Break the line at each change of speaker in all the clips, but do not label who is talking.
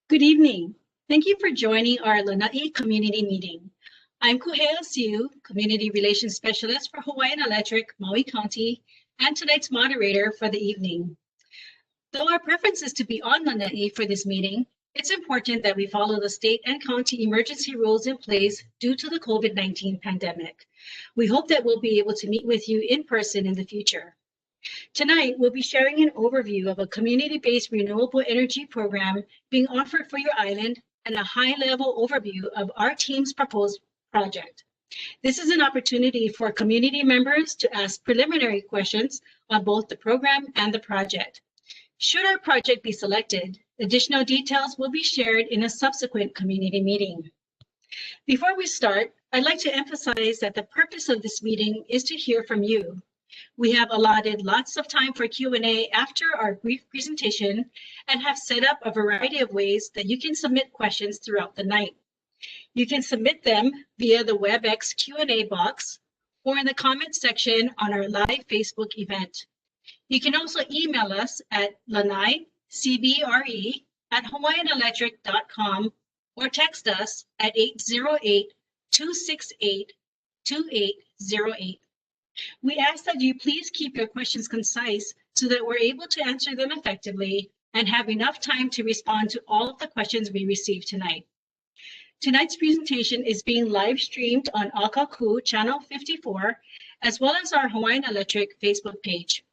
Good evening. Thank you for joining our Lanai community meeting. I'm Kuhea Siu, Community Relations Specialist for Hawaiian Electric, Maui County, and tonight's moderator for the evening. Though our preference is to be on Lanai for this meeting, it's important that we follow the state and county emergency rules in place due to the COVID-19 pandemic. We hope that we'll be able to meet with you in person in the future. Tonight, we'll be sharing an overview of a community-based renewable energy program being offered for your island and a high-level overview of our team's proposed project. This is an opportunity for community members to ask preliminary questions on both the program and the project. Should our project be selected, additional details will be shared in a subsequent community meeting. Before we start, I'd like to emphasize that the purpose of this meeting is to hear from you. We have allotted lots of time for Q&A after our brief presentation and have set up a variety of ways that you can submit questions throughout the night. You can submit them via the WebEx Q&A box or in the comments section on our live Facebook event. You can also email us at lanai@hawaiianelectric.com or text us at 808-268-2808. We ask that you please keep your questions concise so that we're able to answer them effectively and have enough time to respond to all of the questions we received tonight. Tonight's presentation is being live streamed on Akaku channel 54, as well as our Hawaiian Electric Facebook page.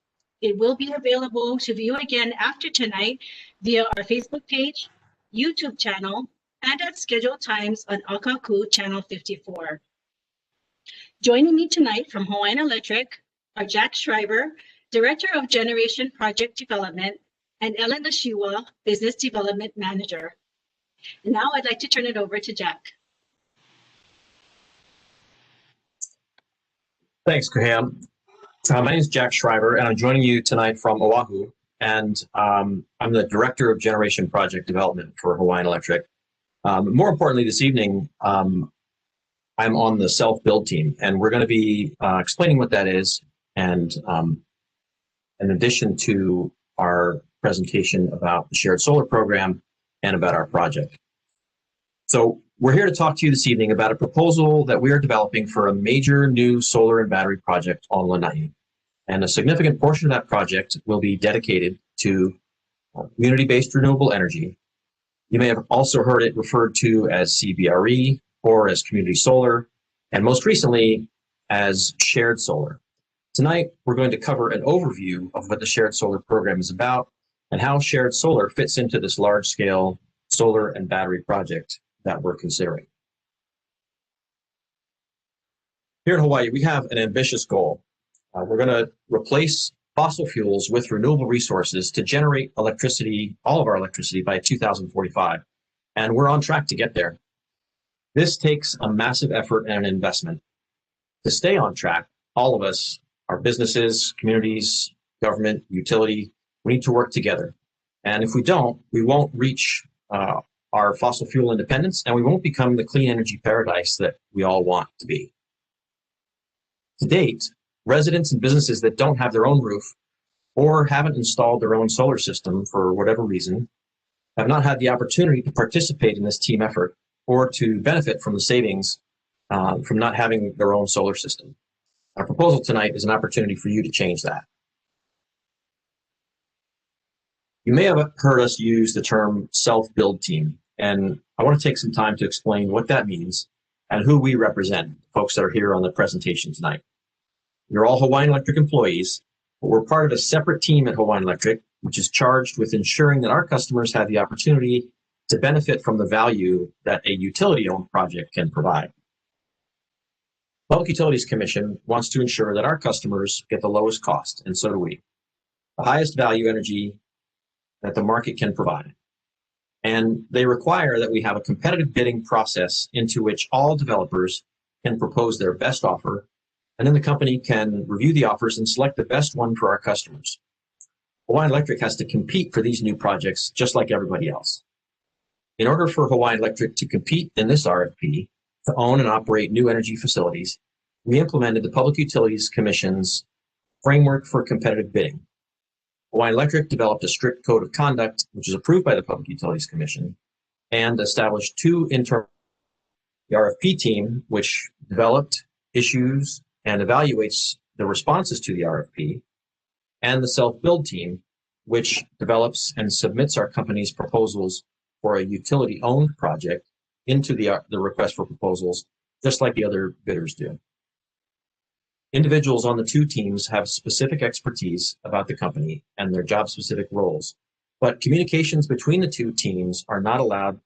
It will be available to view again after tonight via our Facebook page, YouTube channel, and at scheduled times on Akaku channel 54. Joining me tonight from Hawaiian Electric are Jack Schreiber, Director of Generation Project Development, and Ellen Lashiwa, Business Development Manager. And now I'd like to turn it over to Jack.
Thanks, Kuhea. My name is Jack Schreiber, and I'm joining you tonight from Oahu, and I'm the Director of Generation Project Development for Hawaiian Electric. More importantly, this evening, I'm on the self-build team, and we're going to be explaining what that is, and in addition to our presentation about the shared solar program and about our project. So we're here to talk to you this evening about a proposal that we are developing for a major new solar and battery project on Lanai. And a significant portion of that project will be dedicated to community-based renewable energy. You may have also heard it referred to as CBRE, or as community solar, and most recently as shared solar. Tonight, we're going to cover an overview of what the shared solar program is about and how shared solar fits into this large-scale solar and battery project that we're considering. Here in Hawaii, we have an ambitious goal. We're going to replace fossil fuels with renewable resources to generate electricity, all of our electricity, by 2045, and we're on track to get there. This takes a massive effort and an investment. To stay on track, all of us, our businesses, communities, government, utility, we need to work together. And if we don't, we won't reach our fossil fuel independence, and we won't become the clean energy paradise that we all want to be. To date, residents and businesses that don't have their own roof or haven't installed their own solar system for whatever reason have not had the opportunity to participate in this team effort or to benefit from the savings from not having their own solar system. Our proposal tonight is an opportunity for you to change that. You may have heard us use the term self-build team, and I want to take some time to explain what that means and who we represent, folks that are here on the presentation tonight. You're all Hawaiian Electric employees, but we're part of a separate team at Hawaiian Electric, which is charged with ensuring that our customers have the opportunity to benefit from the value that a utility-owned project can provide. Public Utilities Commission wants to ensure that our customers get the lowest cost, and so do we. The highest value energy that the market can provide. And they require that we have a competitive bidding process into which all developers can propose their best offer, and then the company can review the offers and select the best one for our customers. Hawaiian Electric has to compete for these new projects just like everybody else. In order for Hawaiian Electric to compete in this RFP, to own and operate new energy facilities, we implemented the Public Utilities Commission's framework for competitive bidding. Hawaiian Electric developed a strict code of conduct, which is approved by the Public Utilities Commission, and established two internal, the RFP team, which developed, issues, and evaluates the responses to the RFP, and the self-build team, which develops and submits our company's proposals for a utility-owned project into the request for proposals, just like the other bidders do. Individuals on the two teams have specific expertise about the company and their job-specific roles, but communications between the two teams are not allowed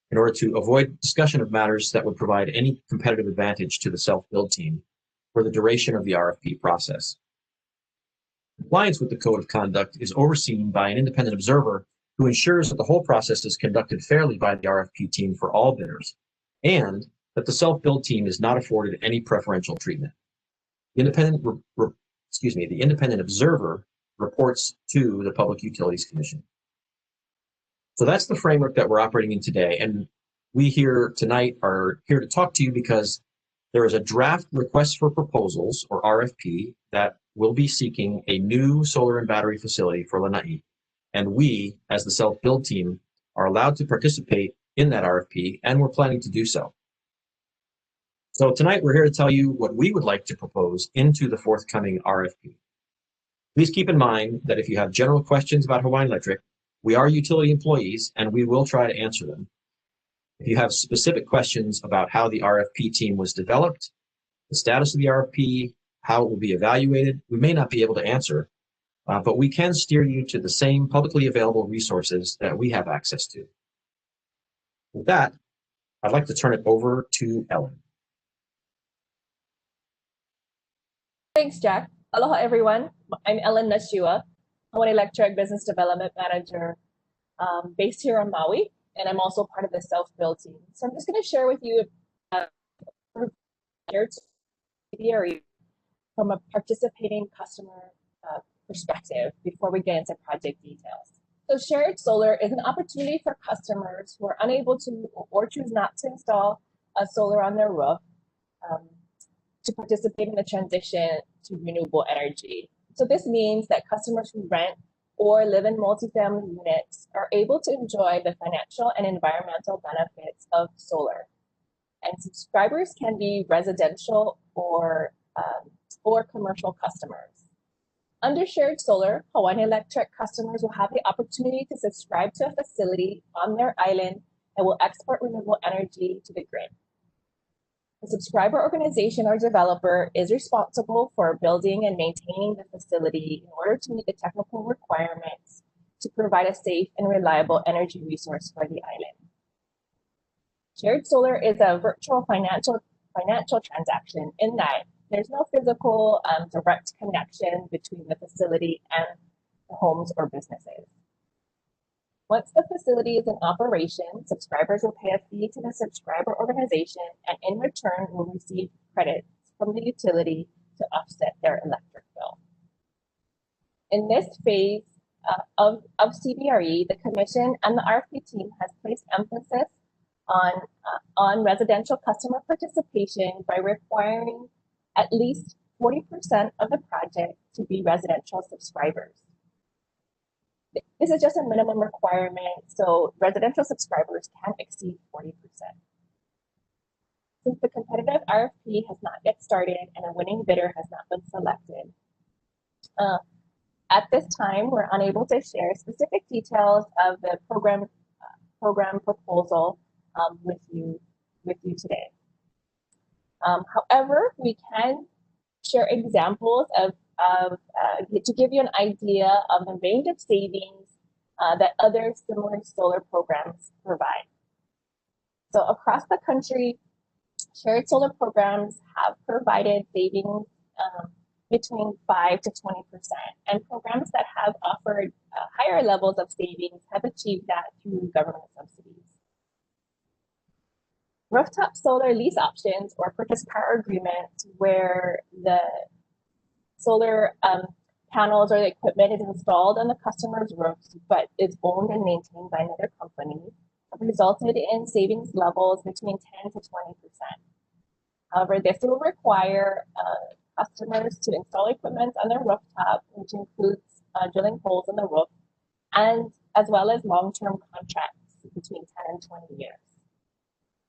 in order to avoid discussion of matters that would provide any competitive advantage to the self-build team for the duration of the RFP process. Compliance with the Code of Conduct is overseen by an independent observer who ensures that the whole process is conducted fairly by the RFP team for all bidders, and that the self-build team is not afforded any preferential treatment. The independent observer reports to the Public Utilities Commission. So that's the framework that we're operating in today. And we here tonight are here to talk to you because there is a draft request for proposals, or RFP, that will be seeking a new solar and battery facility for Lanai. And we, as the self-build team, are allowed to participate in that RFP, and we're planning to do so. So tonight we're here to tell you what we would like to propose into the forthcoming RFP. Please keep in mind that if you have general questions about Hawaiian Electric, we are utility employees and we will try to answer them. If you have specific questions about how the RFP team was developed, the status of the RFP, how it will be evaluated, we may not be able to answer, but we can steer you to the same publicly available resources that we have access to. With that, I'd like to turn it over to Ellen.
Thanks, Jack. Aloha, everyone. I'm Ellen Nashua, Hawaiian Electric Business Development Manager based here on Maui, and I'm also part of the self-build team. So I'm just going to share with you from a participating customer perspective before we get into project details. So shared solar is an opportunity for customers who are unable to or choose not to install a solar on their roof to participate in the transition to renewable energy. So this means that customers who rent or live in multifamily units are able to enjoy the financial and environmental benefits of solar. And subscribers can be residential or commercial customers. Under shared solar, Hawaiian Electric customers will have the opportunity to subscribe to a facility on their island that will export renewable energy to the grid. The subscriber organization or developer is responsible for building and maintaining the facility in order to meet the technical requirements to provide a safe and reliable energy resource for the island. Shared solar is a virtual financial transaction in that there's no physical direct connection between the facility and the homes or businesses. Once the facility is in operation, subscribers will pay a fee to the subscriber organization and in return will receive credits from the utility to offset their electric bill. In this phase of CBRE, the Commission and the RFP team has placed emphasis on residential customer participation by requiring at least 40% of the project to be residential subscribers. This is just a minimum requirement, so residential subscribers can exceed 40%. Since the competitive RFP has not yet started and a winning bidder has not been selected, at this time, we're unable to share specific details of the program proposal with you today. However, we can share examples to give you an idea of the range of savings that other similar solar programs provide. So across the country, shared solar programs have provided savings between 5 to 20%, and programs that have offered higher levels of savings have achieved that through government subsidies. Rooftop solar lease options or purchase power agreements where the solar panels or the equipment is installed on the customer's roofs but is owned and maintained by another company have resulted in savings levels between 10 to 20%. However, this will require customers to install equipment on their rooftop, which includes drilling holes in the roof, and as well as long-term contracts between 10 and 20 years.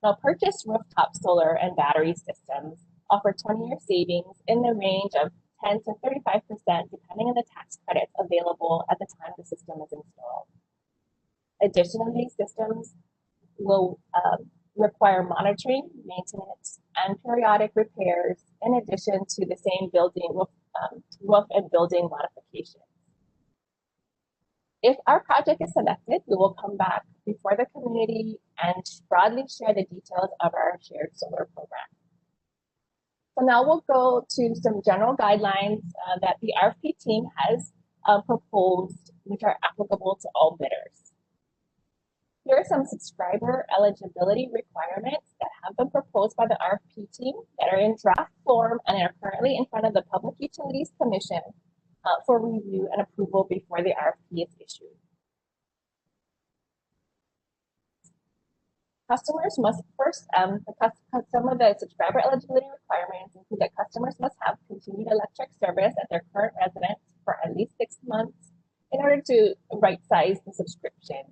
Now, purchased rooftop solar and battery systems offer 20-year savings in the range of 10 to 35%, depending on the tax credits available at the time the system is installed. Additionally, systems will require monitoring, maintenance, and periodic repairs, in addition to the same building roof and building modifications. If our project is selected, we will come back before the community and broadly share the details of our shared solar program. So now we'll go to some general guidelines that the RFP team has proposed, which are applicable to all bidders. Here are some subscriber eligibility requirements that have been proposed by the RFP team that are in draft form and are currently in front of the Public Utilities Commission for review and approval before the RFP is issued. Customers must first, some of the subscriber eligibility requirements include that customers must have continued electric service at their current residence for at least 6 months in order to right-size the subscription,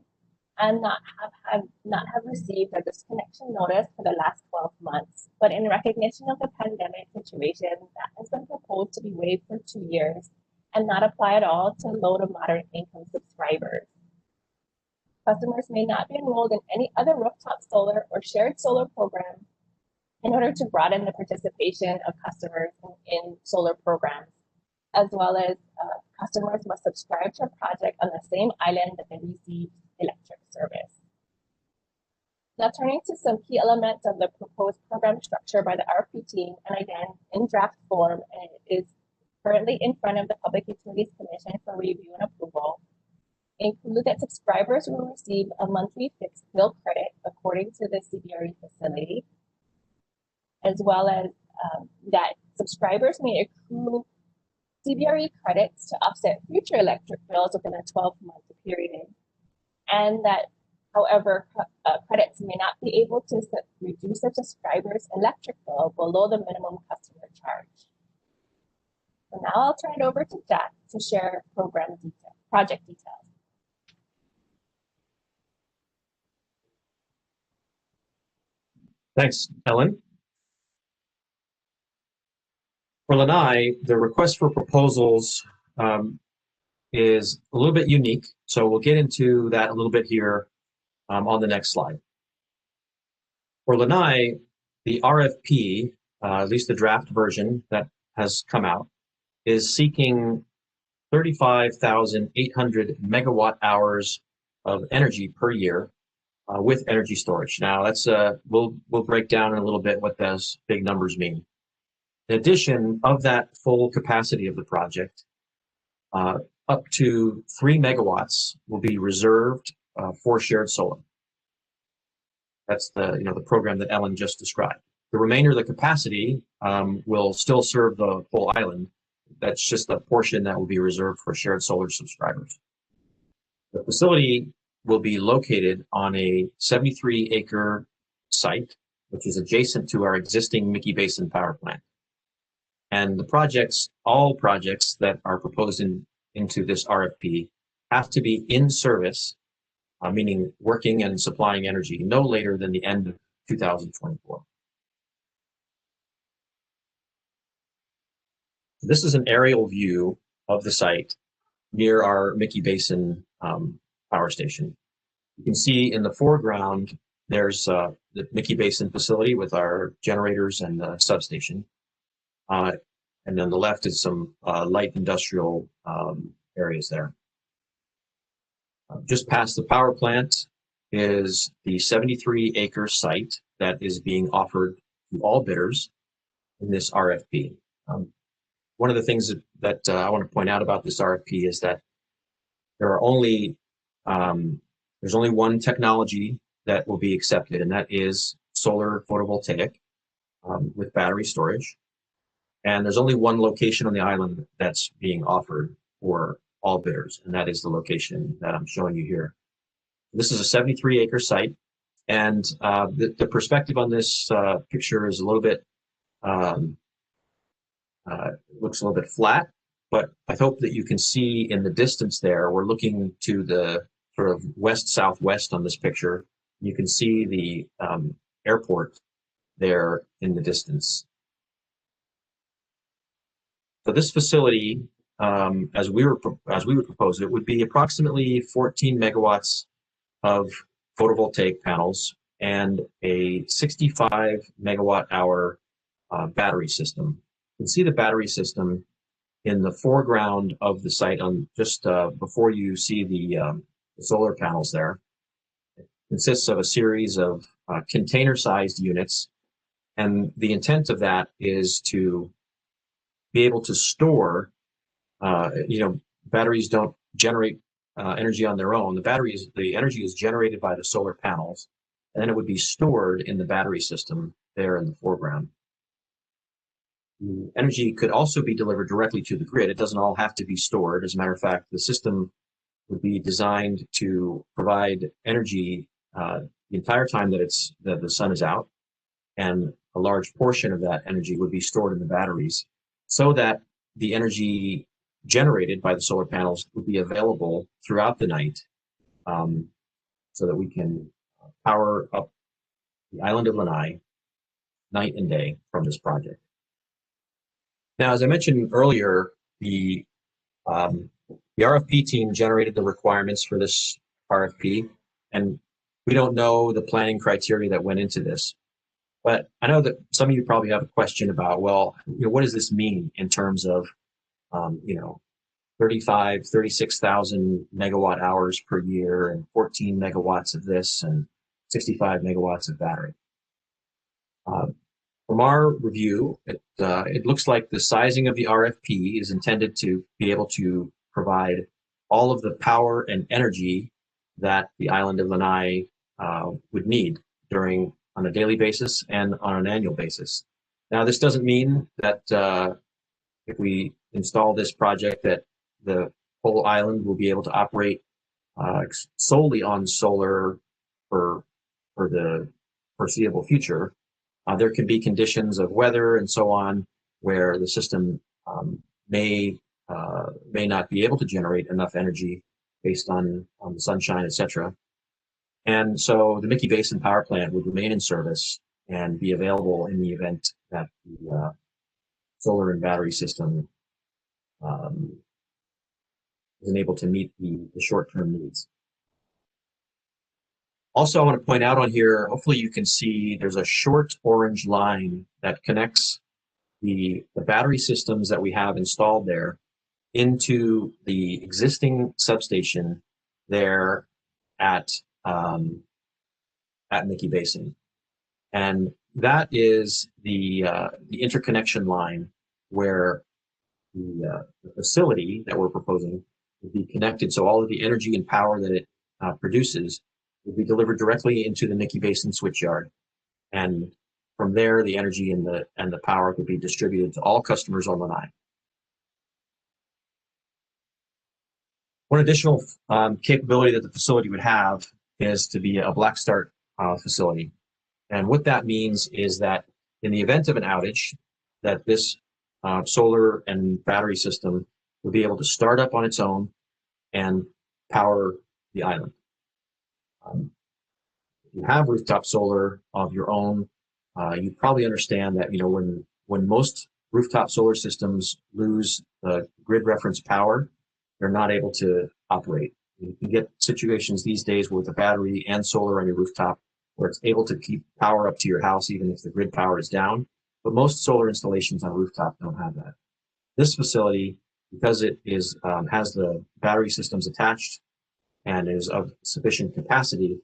and not have received a disconnection notice for the last 12 months. But in recognition of the pandemic situation, that has been proposed to be waived for 2 years and not apply at all to low to moderate income subscribers. Customers may not be enrolled in any other rooftop solar or shared solar program in order to broaden the participation of customers in solar programs, as well as customers must subscribe to a project on the same island that they receive electric service. Now, turning to some key elements of the proposed program structure by the RFP team, and again in draft form, and it is currently in front of the Public Utilities Commission for review and approval, include that subscribers will receive a monthly fixed bill credit according to the CBRE facility, as well as that subscribers may accrue CBRE credits to offset future electric bills within a 12-month period, and that, however, credits may not be able to reduce a subscriber's electric bill below the minimum customer charge. So now I'll turn it over to Jack to share project details.
Thanks, Ellen. For Lanai, the request for proposals is a little bit unique, so we'll get into that a little bit here on the next slide. For Lanai, the RFP, at least the draft version that has come out, is seeking 35,800 megawatt hours of energy per year with energy storage. Now, that's we'll break down in a little bit what those big numbers mean. In addition, of that full capacity of the project, up to 3 megawatts will be reserved for shared solar. That's the program that Ellen just described. The remainder of the capacity will still serve the full island. That's just a portion that will be reserved for shared solar subscribers. The facility will be located on a 73-acre site, which is adjacent to our existing Mickey Basin power plant. And the all projects that are proposed into this RFP have to be in service, meaning working and supplying energy, no later than the end of 2024. This is an aerial view of the site near our Mickey Basin power station. You can see in the foreground, there's the Mickey Basin facility with our generators and the substation. And then the left is some light industrial areas there. Just past the power plant is the 73-acre site that is being offered to all bidders in this RFP. One of the things that I want to point out about this RFP is that there's only one technology that will be accepted, and that is solar photovoltaic with battery storage. And there's only one location on the island that's being offered for all bidders, and that is the location that I'm showing you here. This is a 73-acre site, and the perspective on this picture is a little bit, looks a little bit flat, but I hope that you can see in the distance there, we're looking to the sort of west-southwest on this picture. You can see the airport there in the distance. So this facility, as we would propose it, would be approximately 14 megawatts of photovoltaic panels and a 65 megawatt hour battery system. You can see the battery system in the foreground of the site on just before you see the solar panels there. It consists of a series of container-sized units, and the intent of that is to be able to store, batteries don't generate energy on their own. The energy is generated by the solar panels, and then it would be stored in the battery system there in the foreground. The energy could also be delivered directly to the grid. It doesn't all have to be stored. As a matter of fact, the system would be designed to provide energy the entire time that the sun is out, and a large portion of that energy would be stored in the batteries, so that the energy generated by the solar panels would be available throughout the night, so that we can power up the island of Lanai night and day from this project. Now, as I mentioned earlier, the RFP team generated the requirements for this RFP, and we don't know the planning criteria that went into this. But I know that some of you probably have a question about, well, what does this mean in terms of, 36,000 megawatt hours per year and 14 megawatts of this and 65 megawatts of battery. From our review, it looks like the sizing of the RFP is intended to be able to provide all of the power and energy that the island of Lanai would need on a daily basis and on an annual basis. Now, this doesn't mean that if we install this project that the whole island will be able to operate solely on solar for the foreseeable future. There can be conditions of weather and so on where the system may not be able to generate enough energy based on the sunshine, etc. And so the Mickey Basin Power Plant would remain in service and be available in the event that the solar and battery system isn't able to meet the short-term needs. Also, I want to point out on here, hopefully you can see there's a short orange line that connects the battery systems that we have installed there into the existing substation there at Mickey Basin. And that is the interconnection line where the facility that we're proposing would be connected. So all of the energy and power that it produces would be delivered directly into the Mickey Basin switchyard. And from there, the energy and the power would be distributed to all customers on Lanai. One additional capability that the facility would have is to be a black start facility. And what that means is that in the event of an outage, that this solar and battery system will be able to start up on its own and power the island. If you have rooftop solar of your own, you probably understand that when most rooftop solar systems lose grid reference power, they're not able to operate. You can get situations these days with a battery and solar on your rooftop where it's able to keep power up to your house even if the grid power is down. But most solar installations on rooftop don't have that. This facility, because it has the battery systems attached and is of sufficient capacity,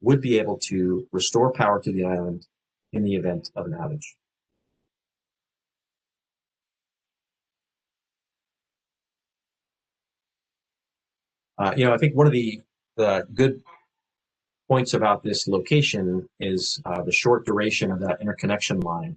would be able to restore power to the island in the event of an outage. I think one of the good points about this location is the short duration of that interconnection line.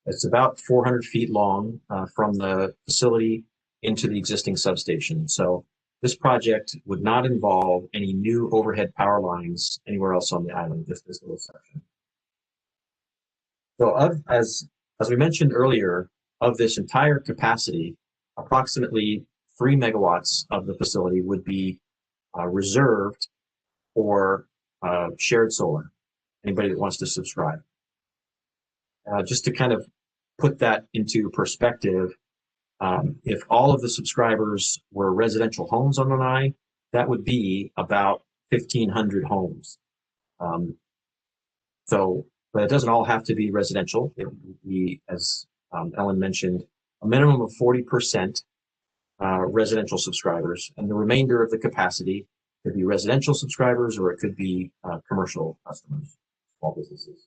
It's about 400 feet long from the facility into the existing substation. So this project would not involve any new overhead power lines anywhere else on the island, just this little section. So as we mentioned earlier, of this entire capacity, approximately 3 megawatts of the facility would be reserved or shared solar. Anybody that wants to subscribe. Just to kind of put that into perspective, if all of the subscribers were residential homes on Lanai, that would be about 1,500 homes. But it doesn't all have to be residential. It would be, as Ellen mentioned, a minimum of 40% residential subscribers, and the remainder of the capacity could be residential subscribers, or it could be commercial customers, small businesses.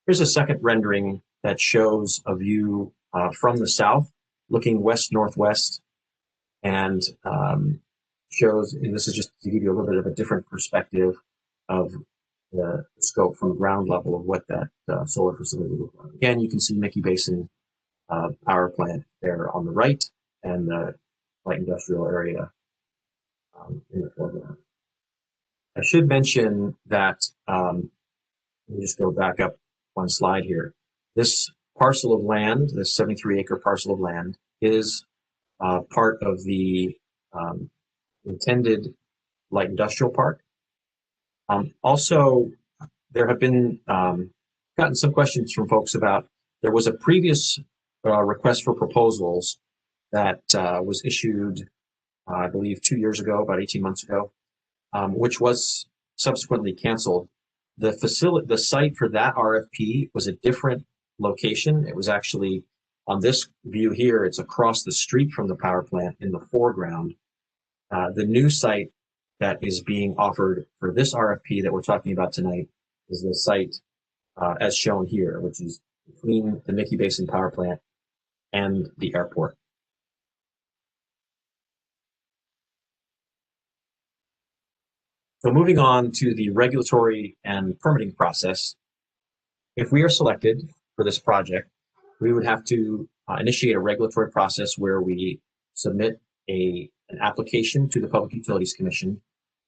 Here's a second rendering that shows a view from the south, looking west-northwest, and shows, and this is just to give you a little bit of a different perspective of the scope from ground level of what that solar facility looks like. Again, you can see Mickey Basin power plant there on the right, and the light industrial area in the foreground. I should mention that, let me just go back up one slide here. This parcel of land, this 73-acre parcel of land, is part of the intended light industrial park. Also, there have been gotten some questions from folks about, there was a previous request for proposals that was issued, I believe 2 years ago, about 18 months ago, which was subsequently canceled. The site for that RFP was a different location. It was actually on this view here, it's across the street from the power plant in the foreground. The new site that is being offered for this RFP that we're talking about tonight is the site as shown here, which is between the Mickey Basin power plant and the airport. So moving on to the regulatory and permitting process, if we are selected for this project, we would have to initiate a regulatory process where we submit an application to the Public Utilities Commission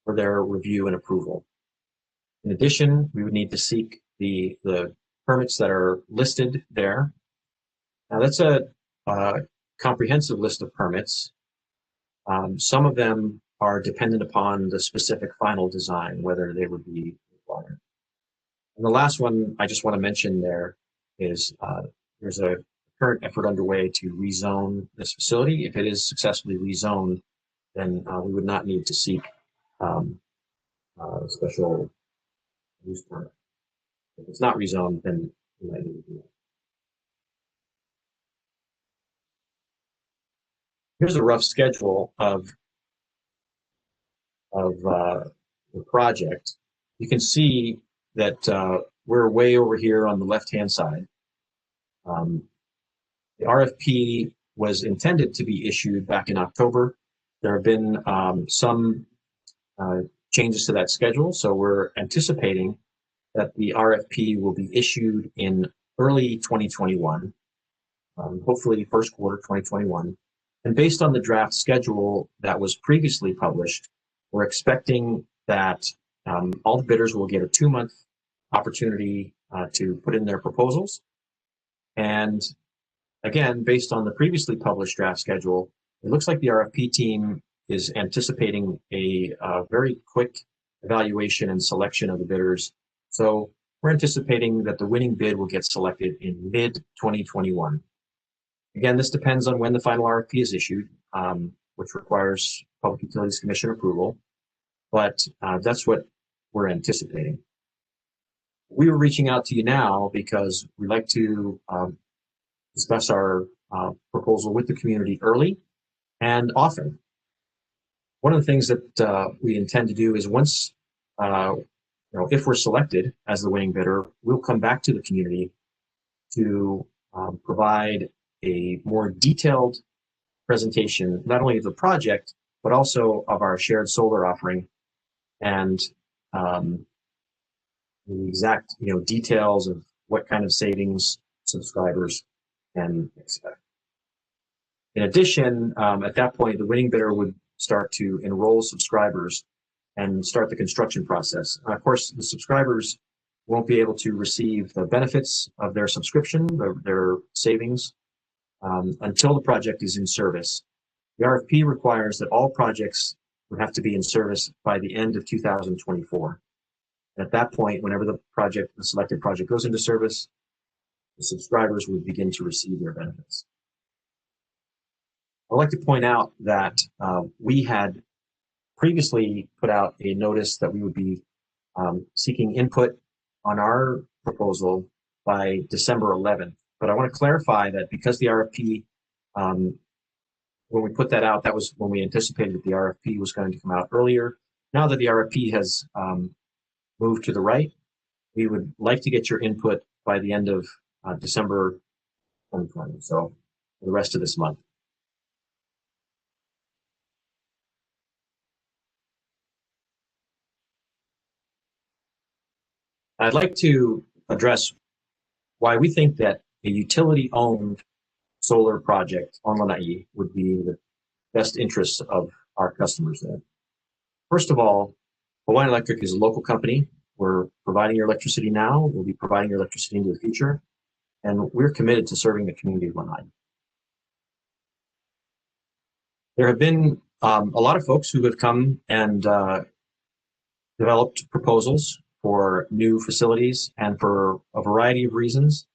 for their review and approval. In addition, we would need to seek the permits that are listed there. Now that's a comprehensive list of permits. Some of them are dependent upon the specific final design, whether they would be required. And the last one I just want to mention there is there's a current effort underway to rezone this facility. If it is successfully rezoned, then we would not need to seek special use permit. If it's not rezoned, then we might need to do that. Here's a rough schedule of the project. You can see that we're way over here on the left-hand side. The RFP was intended to be issued back in October. There have been some changes to that schedule, so we're anticipating that the RFP will be issued in early 2021, hopefully first quarter 2021. And based on the draft schedule that was previously published, we're expecting that all the bidders will get a 2-month opportunity to put in their proposals. And again, based on the previously published draft schedule, it looks like the RFP team is anticipating a very quick evaluation and selection of the bidders. So we're anticipating that the winning bid will get selected in mid-2021. Again, this depends on when the final RFP is issued, which requires Public Utilities Commission approval, but that's what we're anticipating. We were reaching out to you now because we'd like to discuss our proposal with the community early and often. One of the things that we intend to do is once, if we're selected as the winning bidder, we'll come back to the community to provide a more detailed presentation, not only of the project, but also of our shared solar offering and the exact details of what kind of savings subscribers can expect. In addition, at that point, the winning bidder would start to enroll subscribers and start the construction process. Of course, the subscribers won't be able to receive the benefits of their subscription, their savings, until the project is in service. The RFP requires that all projects would have to be in service by the end of 2024. And at that point, whenever the selected project goes into service, the subscribers would begin to receive their benefits. I'd like to point out that we had previously put out a notice that we would be seeking input on our proposal by December 11th. But I want to clarify that because the RFP, when we put that out, that was when we anticipated that the RFP was going to come out earlier. Now that the RFP has moved to the right, we would like to get your input by the end of December 2020, so for the rest of this month. I'd like to address why we think that a utility-owned solar project on Lanai would be the best interests of our customers there. First of all, Hawaiian Electric is a local company. We're providing your electricity now. We'll be providing your electricity into the future. And we're committed to serving the community of Lanai. There have been a lot of folks who have come and developed proposals for new facilities, and for a variety of reasons.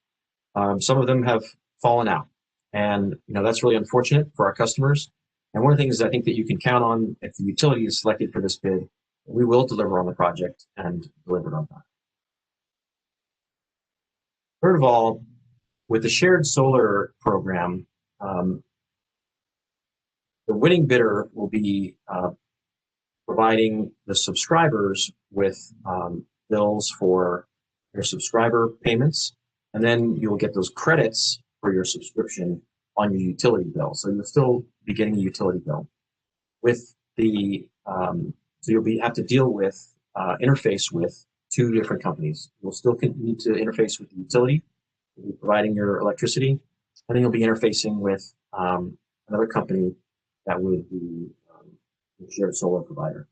Some of them have fallen out, and that's really unfortunate for our customers. And one of the things I think that you can count on, if the utility is selected for this bid, we will deliver on the project and deliver it on time. Third of all, with the shared solar program, the winning bidder will be providing the subscribers with bills for their subscriber payments, and then you'll get those credits for your subscription on your utility bill. So you'll still be getting a utility bill. With the so you'll have to deal with interface with two different companies. You'll still need to interface with the utility, you'll be providing your electricity, and then you'll be interfacing with another company that would be a shared solar provider.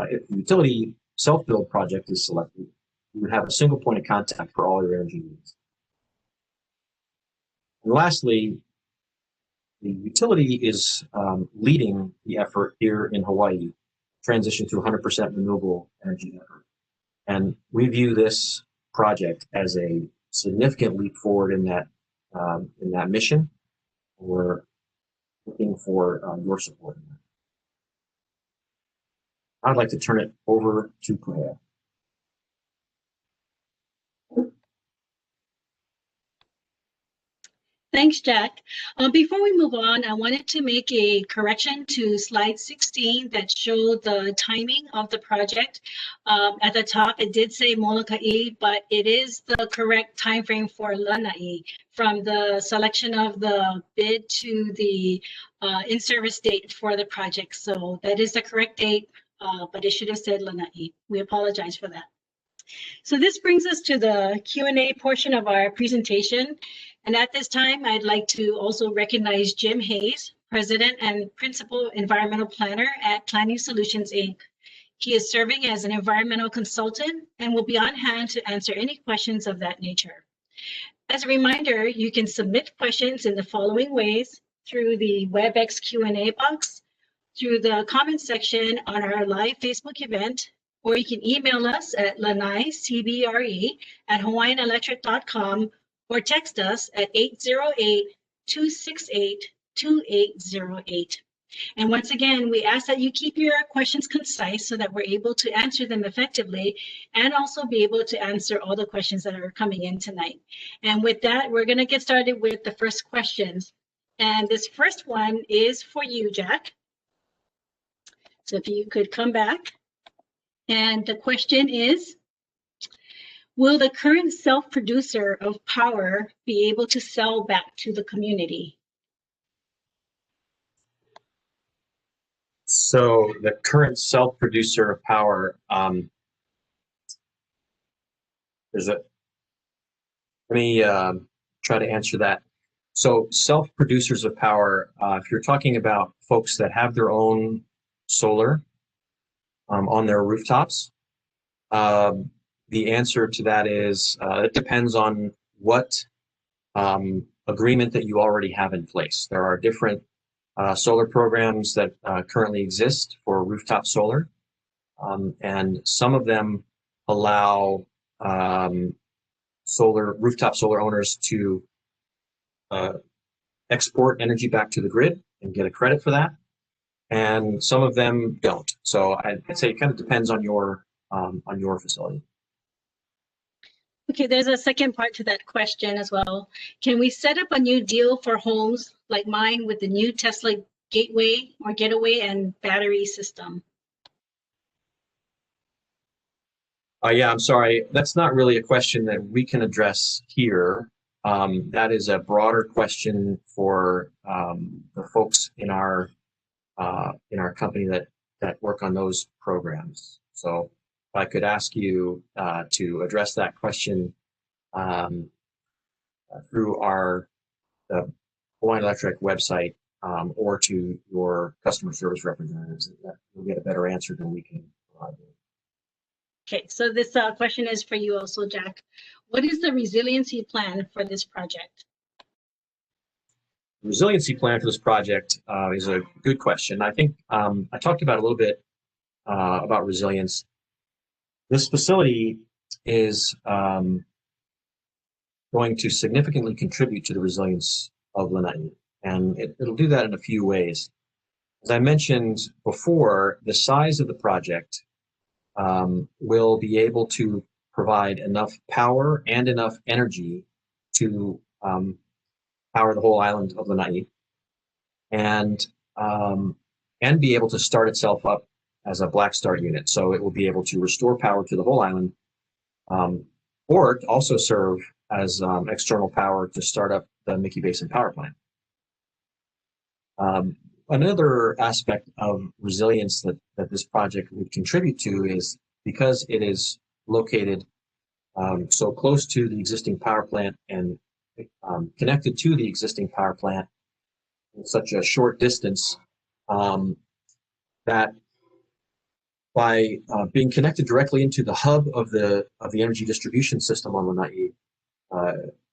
If the utility self-build project is selected, you would have a single point of contact for all your energy needs. And lastly, the utility is leading the effort here in Hawaii, transition to 100% renewable energy effort. And we view this project as a significant leap forward in that mission. We're looking for your support in that. I'd like to turn it over to Kuhea.
Thanks, Jack. Before we move on, I wanted to make a correction to slide 16 that showed the timing of the project. At the top, it did say Moloka'i, but it is the correct timeframe for Lanai, from the selection of the bid to the in-service date for the project. So that is the correct date, but it should have said Lanai. We apologize for that. So this brings us to the Q&A portion of our presentation. And at this time, I'd like to also recognize Jim Hayes, President and Principal Environmental Planner at Planning Solutions, Inc. He is serving as an environmental consultant and will be on hand to answer any questions of that nature. As a reminder, you can submit questions in the following ways: through the WebEx Q&A box, through the comment section on our live Facebook event, or you can email us at lanai@hawaiianelectric.com, or text us at 808-268-2808. And once again, we ask that you keep your questions concise so that we're able to answer them effectively, and also be able to answer all the questions that are coming in tonight. And with that, we're going to get started with the first questions. And this first one is for you, Jack. So if you could come back. And the question is, will the current self-producer of power be able to sell back to the community?
So the current self-producer of power, let me try to answer that. So self-producers of power, if you're talking about folks that have their own solar on their rooftops, the answer to that is it depends on what agreement that you already have in place. There are different solar programs that currently exist for rooftop solar, and some of them allow rooftop solar owners to export energy back to the grid and get a credit for that, and some of them don't. So I'd say it kind of depends on your facility.
Okay, there's a second part to that question as well. Can we set up a new deal for homes like mine with the new Tesla gateway or getaway and battery system?
Yeah, I'm sorry. That's not really a question that we can address here. That is a broader question for the folks in our company that work on those programs. So if I could ask you to address that question through the Hawaiian Electric website or to your customer service representatives, that you'll get a better answer than we can provide.
Okay, so this question is for you also, Jack. What is the resiliency plan for this project?
The resiliency plan for this project is a good question. I think I talked about a little bit about resilience. This facility is going to significantly contribute to the resilience of Lanai, and it'll do that in a few ways. As I mentioned before, the size of the project will be able to provide enough power and enough energy to power the whole island of Lanai, and be able to start itself up as a black start unit. So it will be able to restore power to the whole island, or also serve as external power to start up the Mickey Basin power plant. Another aspect of resilience that this project would contribute to is because it is located so close to the existing power plant and connected to the existing power plant in such a short distance, that by being connected directly into the hub of the energy distribution system on Lanai,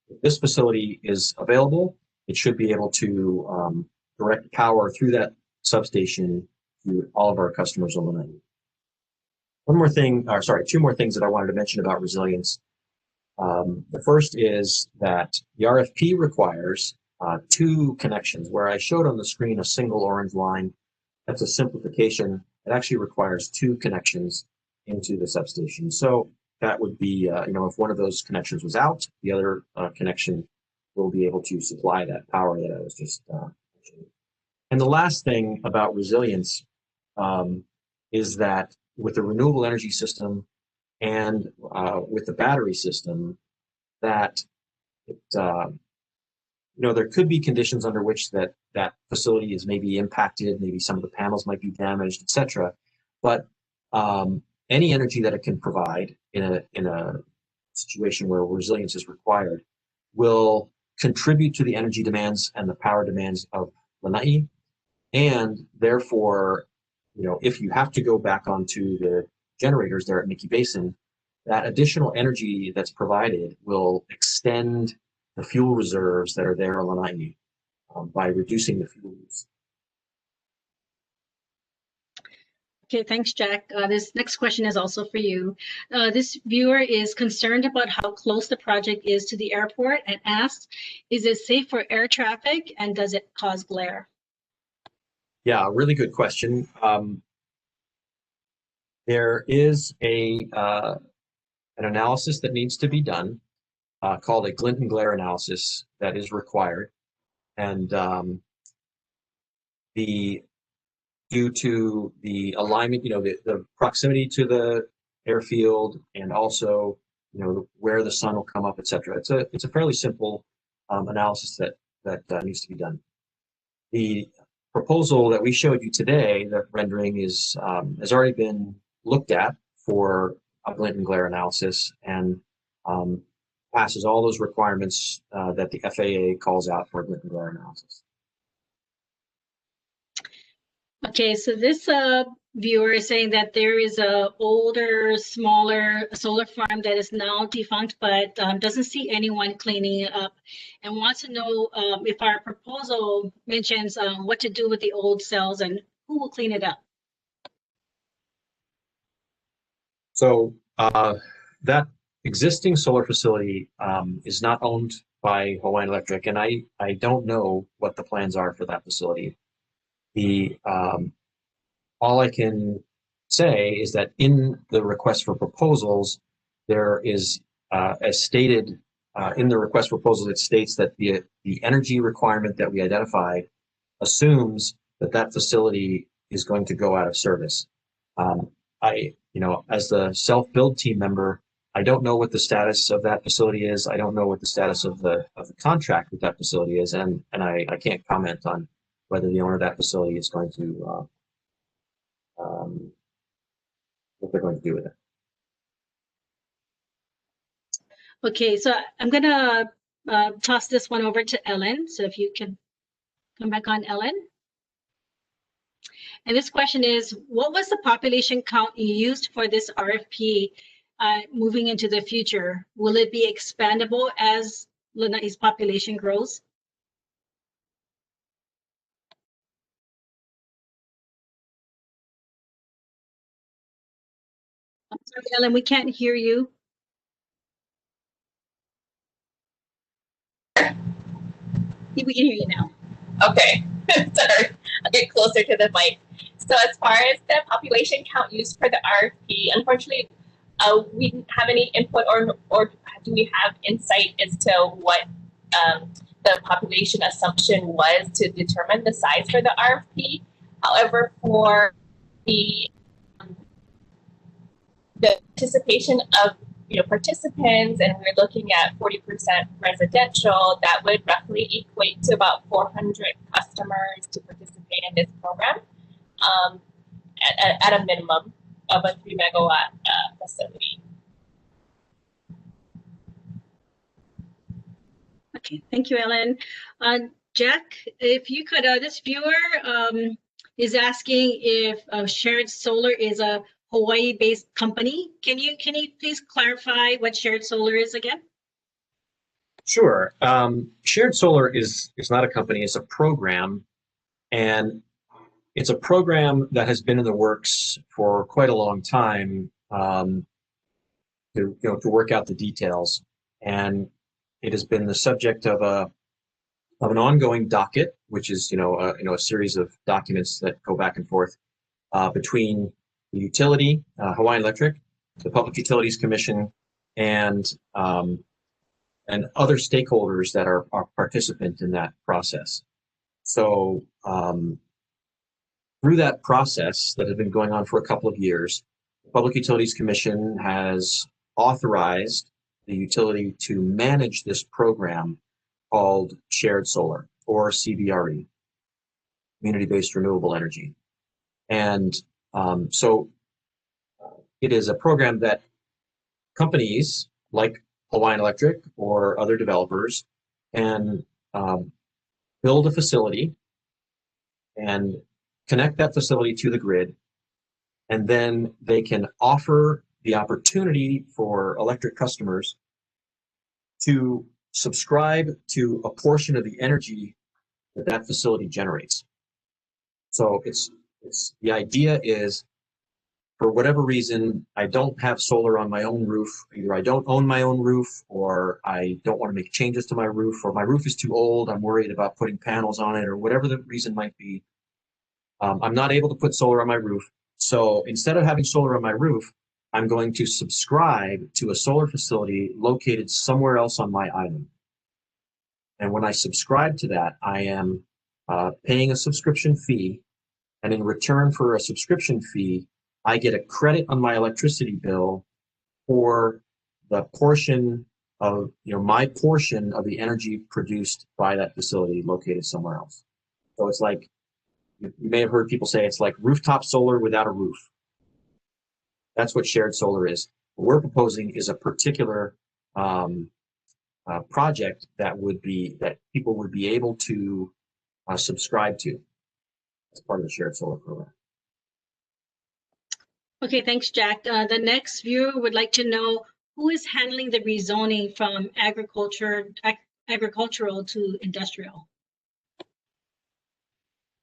if this facility is available, it should be able to direct power through that substation to all of our customers on Lanai. Two more things that I wanted to mention about resilience. The first is that the RFP requires 2 connections. Where I showed on the screen a single orange line, that's a simplification. It actually requires 2 connections into the substation. So that would be, if one of those connections was out, the other connection will be able to supply that power that I was just mentioning. And the last thing about resilience is that with the renewable energy system and with the battery system, that there could be conditions under which that facility is maybe impacted, maybe some of the panels might be damaged, etc. But any energy that it can provide in a situation where resilience is required will contribute to the energy demands and the power demands of Lanai, and therefore, if you have to go back onto the generators there at Mickey Basin, that additional energy that's provided will extend the fuel reserves that are there on Lanai by reducing the fuel use.
Okay, thanks, Jack. This next question is also for you. This viewer is concerned about how close the project is to the airport and asks, is it safe for air traffic and does it cause glare?
Yeah, really good question. There is an analysis that needs to be done called a glint and glare analysis that is required. And due to the alignment, the proximity to the airfield, and also, where the sun will come up, etc. It's a fairly simple analysis that needs to be done. The proposal that we showed you today, that rendering has already been looked at for a glint and glare analysis, and passes all those requirements that the FAA calls out for a glint and glare analysis.
Okay, so this viewer is saying that there is a older, smaller solar farm that is now defunct, but doesn't see anyone cleaning it up, and wants to know if our proposal mentions what to do with the old cells and who will clean it up.
So that existing solar facility is not owned by Hawaiian Electric, and I don't know what the plans are for that facility. The all I can say is that in the request for proposals, there is, as stated in the request for proposals, it states that the energy requirement that we identified assumes that that facility is going to go out of service. As the self-build team member, I don't know what the status of that facility is. I don't know what the status of the contract with that facility is, and I can't comment on whether the owner of that facility is going to what they're going to do with it.
Okay, so I'm gonna toss this one over to Ellen. So if you can come back on, Ellen. And this question is, what was the population count you used for this RFP moving into the future? Will it be expandable as Lanai's population grows? I'm sorry, Ellen, we can't hear you. We can hear you now.
Okay, sorry, I'll get closer to the mic. So as far as the population count used for the RFP, unfortunately, we didn't have any input or do we have insight as to what the population assumption was to determine the size for the RFP. However, for the participation of participants, and we're looking at 40% residential, that would roughly equate to about 400 customers to participate in this program at a minimum of a 3 megawatt facility.
Okay, thank you, Ellen. Jack, if you could, this viewer is asking if Shared Solar is a Hawaii-based company. Can you please clarify what Shared Solar is again?
Sure. Shared Solar is not a company, it's a program, and it's a program that has been in the works for quite a long time to work out the details, and it has been the subject of an ongoing docket, which is a series of documents that go back and forth between the utility, Hawaiian Electric, the Public Utilities Commission, and other stakeholders that are participant in that process. So through that process that has been going on for a couple of years, the Public Utilities Commission has authorized the utility to manage this program called Shared Solar, or CBRE, Community-Based Renewable Energy. And so it is a program that companies like Hawaiian Electric or other developers can build a facility and connect that facility to the grid, and then they can offer the opportunity for electric customers to subscribe to a portion of the energy that that facility generates. So it's the idea is, for whatever reason, I don't have solar on my own roof. Either I don't own my own roof, or I don't want to make changes to my roof, or my roof is too old, I'm worried about putting panels on it, or whatever the reason might be. I'm not able to put solar on my roof. So instead of having solar on my roof, I'm going to subscribe to a solar facility located somewhere else on my island. And when I subscribe to that, I am paying a subscription fee. And in return for a subscription fee, I get a credit on my electricity bill for the portion of, my portion of the energy produced by that facility located somewhere else. So it's like, you may have heard people say it's like rooftop solar without a roof. That's what Shared Solar is. What we're proposing is a particular project that people would be able to subscribe to as part of the Shared Solar program.
Okay, thanks, Jack. The next viewer would like to know who is handling the rezoning from agricultural to industrial.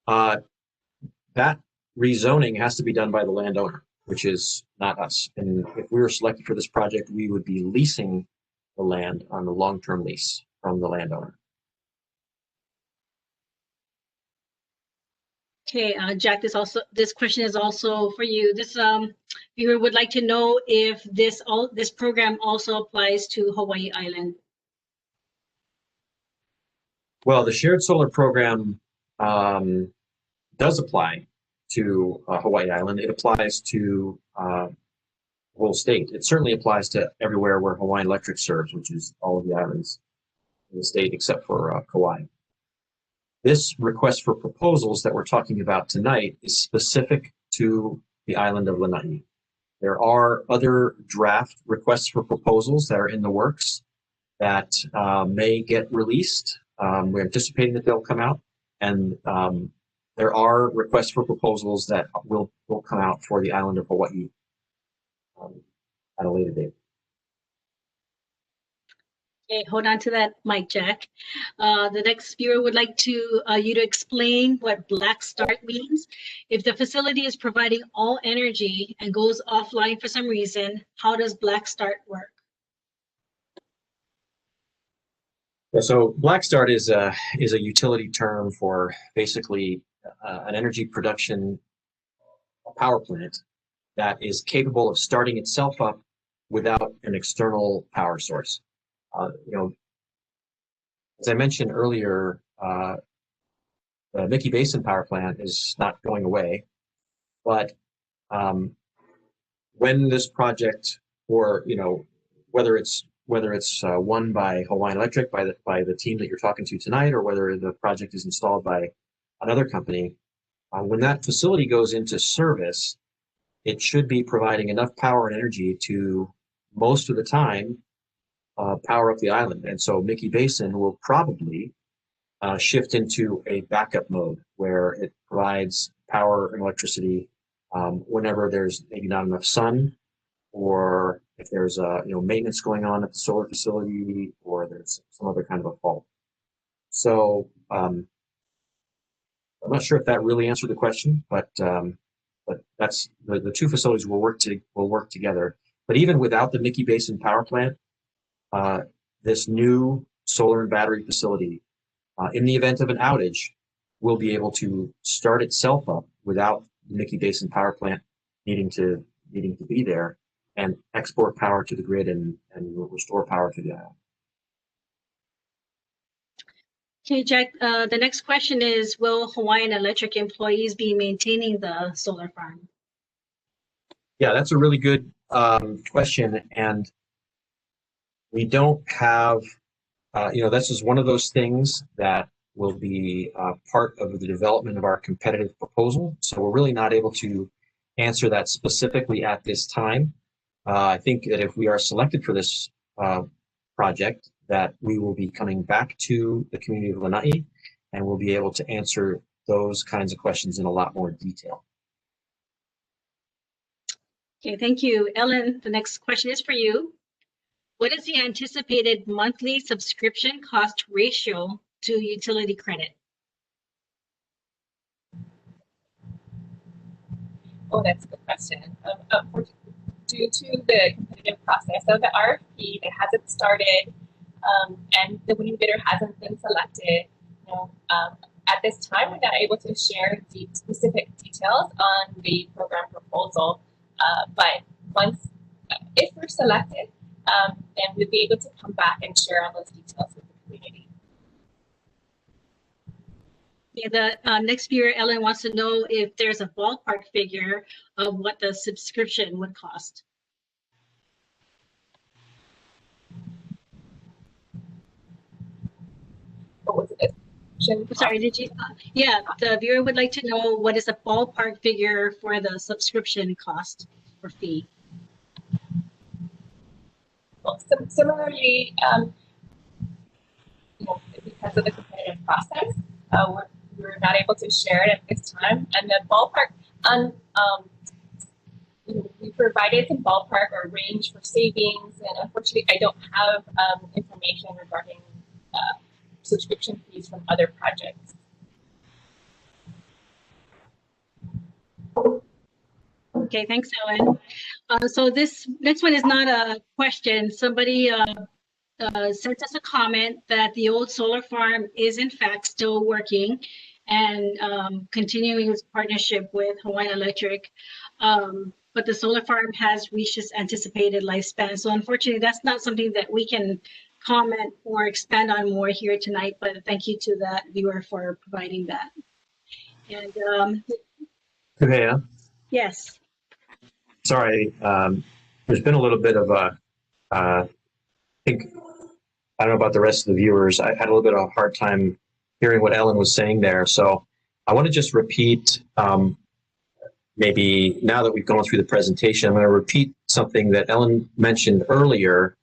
That rezoning has to be done by the landowner, which is not us. And if we were selected for this project, we would be leasing the land on a long-term lease from the landowner.
Okay, Jack, this question is also for you. This viewer would like to know if this program also applies to Hawaii Island.
Well, the shared solar program does apply to Hawaii Island. It applies to the whole state. It certainly applies to everywhere where Hawaiian Electric serves, which is all of the islands in the state except for Kauai. This request for proposals that we're talking about tonight is specific to the island of Lanai. There are other draft requests for proposals that are in the works that may get released. We're anticipating that they'll come out, and there are requests for proposals that will come out for the island of Hawaii at a later date.
Okay, hold on to that mic, Jack. The next viewer would like you to explain what black start means. If the facility is providing all energy and goes offline for some reason, how does black start work?
So black start is a utility term for basically an energy production power plant that is capable of starting itself up without an external power source. As I mentioned earlier, the Mickey Basin power plant is not going away, but when this project, or whether it's won by Hawaiian Electric, by the team that you're talking to tonight, or whether the project is installed by another company, when that facility goes into service, it should be providing enough power and energy to most of the time power up the island. And so Mickey Basin will probably shift into a backup mode where it provides power and electricity whenever there's maybe not enough sun, or if there's maintenance going on at the solar facility, or there's some other kind of a fault. So I'm not sure if that really answered the question, but that's the two facilities will work together. But even without the Mickey Basin power plant, this new solar and battery facility, in the event of an outage, will be able to start itself up without the Mickey Basin power plant needing to be there, and export power to the grid and restore power to the island.
Okay, Jack, the next question is, will Hawaiian Electric employees be maintaining the solar farm?
Yeah, that's a really good question. And we don't have, this is one of those things that will be part of the development of our competitive proposal. So we're really not able to answer that specifically at this time. I think that if we are selected for this project, that we will be coming back to the community of Lanai, and we'll be able to answer those kinds of questions in a lot more detail.
Okay, thank you. Ellen, the next question is for you. What is the anticipated monthly subscription cost ratio to utility credit?
Oh, that's a good question. Due to the competitive process of the RFP that hasn't started, and the winning bidder hasn't been selected, at this time we're not able to share the specific details on the program proposal. But if we're selected, then we'll be able to come back and share all those details with the community.
Yeah, the next viewer, Ellen, wants to know if there's a ballpark figure of what the subscription would cost.
What was it?
Sorry, did you? Yeah, the viewer would like to know what is a ballpark figure for the subscription cost or fee.
Well, similarly, because of the competitive process, we're not able to share it at this time. And the ballpark We provided some ballpark or range for savings, and unfortunately, I don't have information regarding subscription fees from other projects.
Okay, thanks, Ellen. So this next one is not a question. Somebody sent us a comment that the old solar farm is in fact still working and continuing its partnership with Hawaiian Electric. But the solar farm has reached its anticipated lifespan. So unfortunately, that's not something that we can comment or expand on more here tonight, but thank you to that viewer for providing that. And
Kuhea,
yes.
sorry, there's been a little bit of a, I think, I don't know about the rest of the viewers. I had a little bit of a hard time hearing what Ellen was saying there. So I want to just repeat, maybe now that we've gone through the presentation, I'm going to repeat something that Ellen mentioned earlier,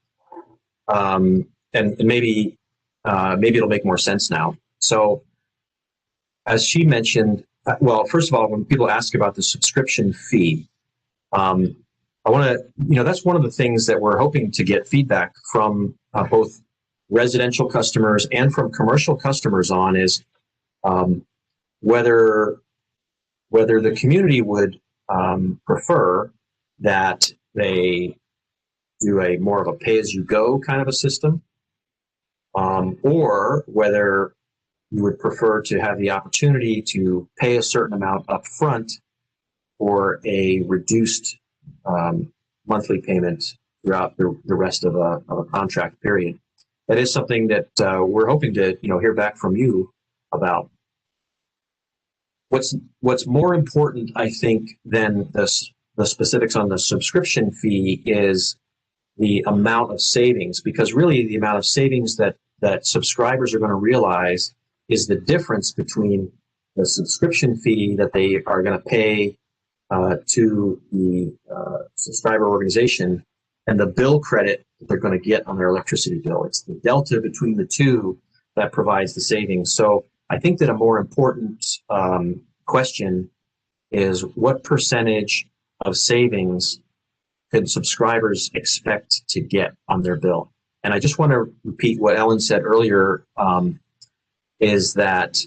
and maybe it'll make more sense now. So as she mentioned, well, first of all, when people ask about the subscription fee, I want to, that's one of the things that we're hoping to get feedback from both residential customers and from commercial customers on is whether the community would prefer that they do a more of a pay-as-you-go kind of a system, or whether you would prefer to have the opportunity to pay a certain amount up front for a reduced monthly payment throughout the rest of a contract period. That is something that we're hoping to hear back from you about. What's more important, I think, than the specifics on the subscription fee is the amount of savings, because really the amount of savings that subscribers are going to realize is the difference between the subscription fee that they are going to pay to the subscriber organization and the bill credit that they're going to get on their electricity bill. It's the delta between the two that provides the savings. So I think that a more important question is what percentage of savings could subscribers expect to get on their bill? And I just want to repeat what Ellen said earlier, is that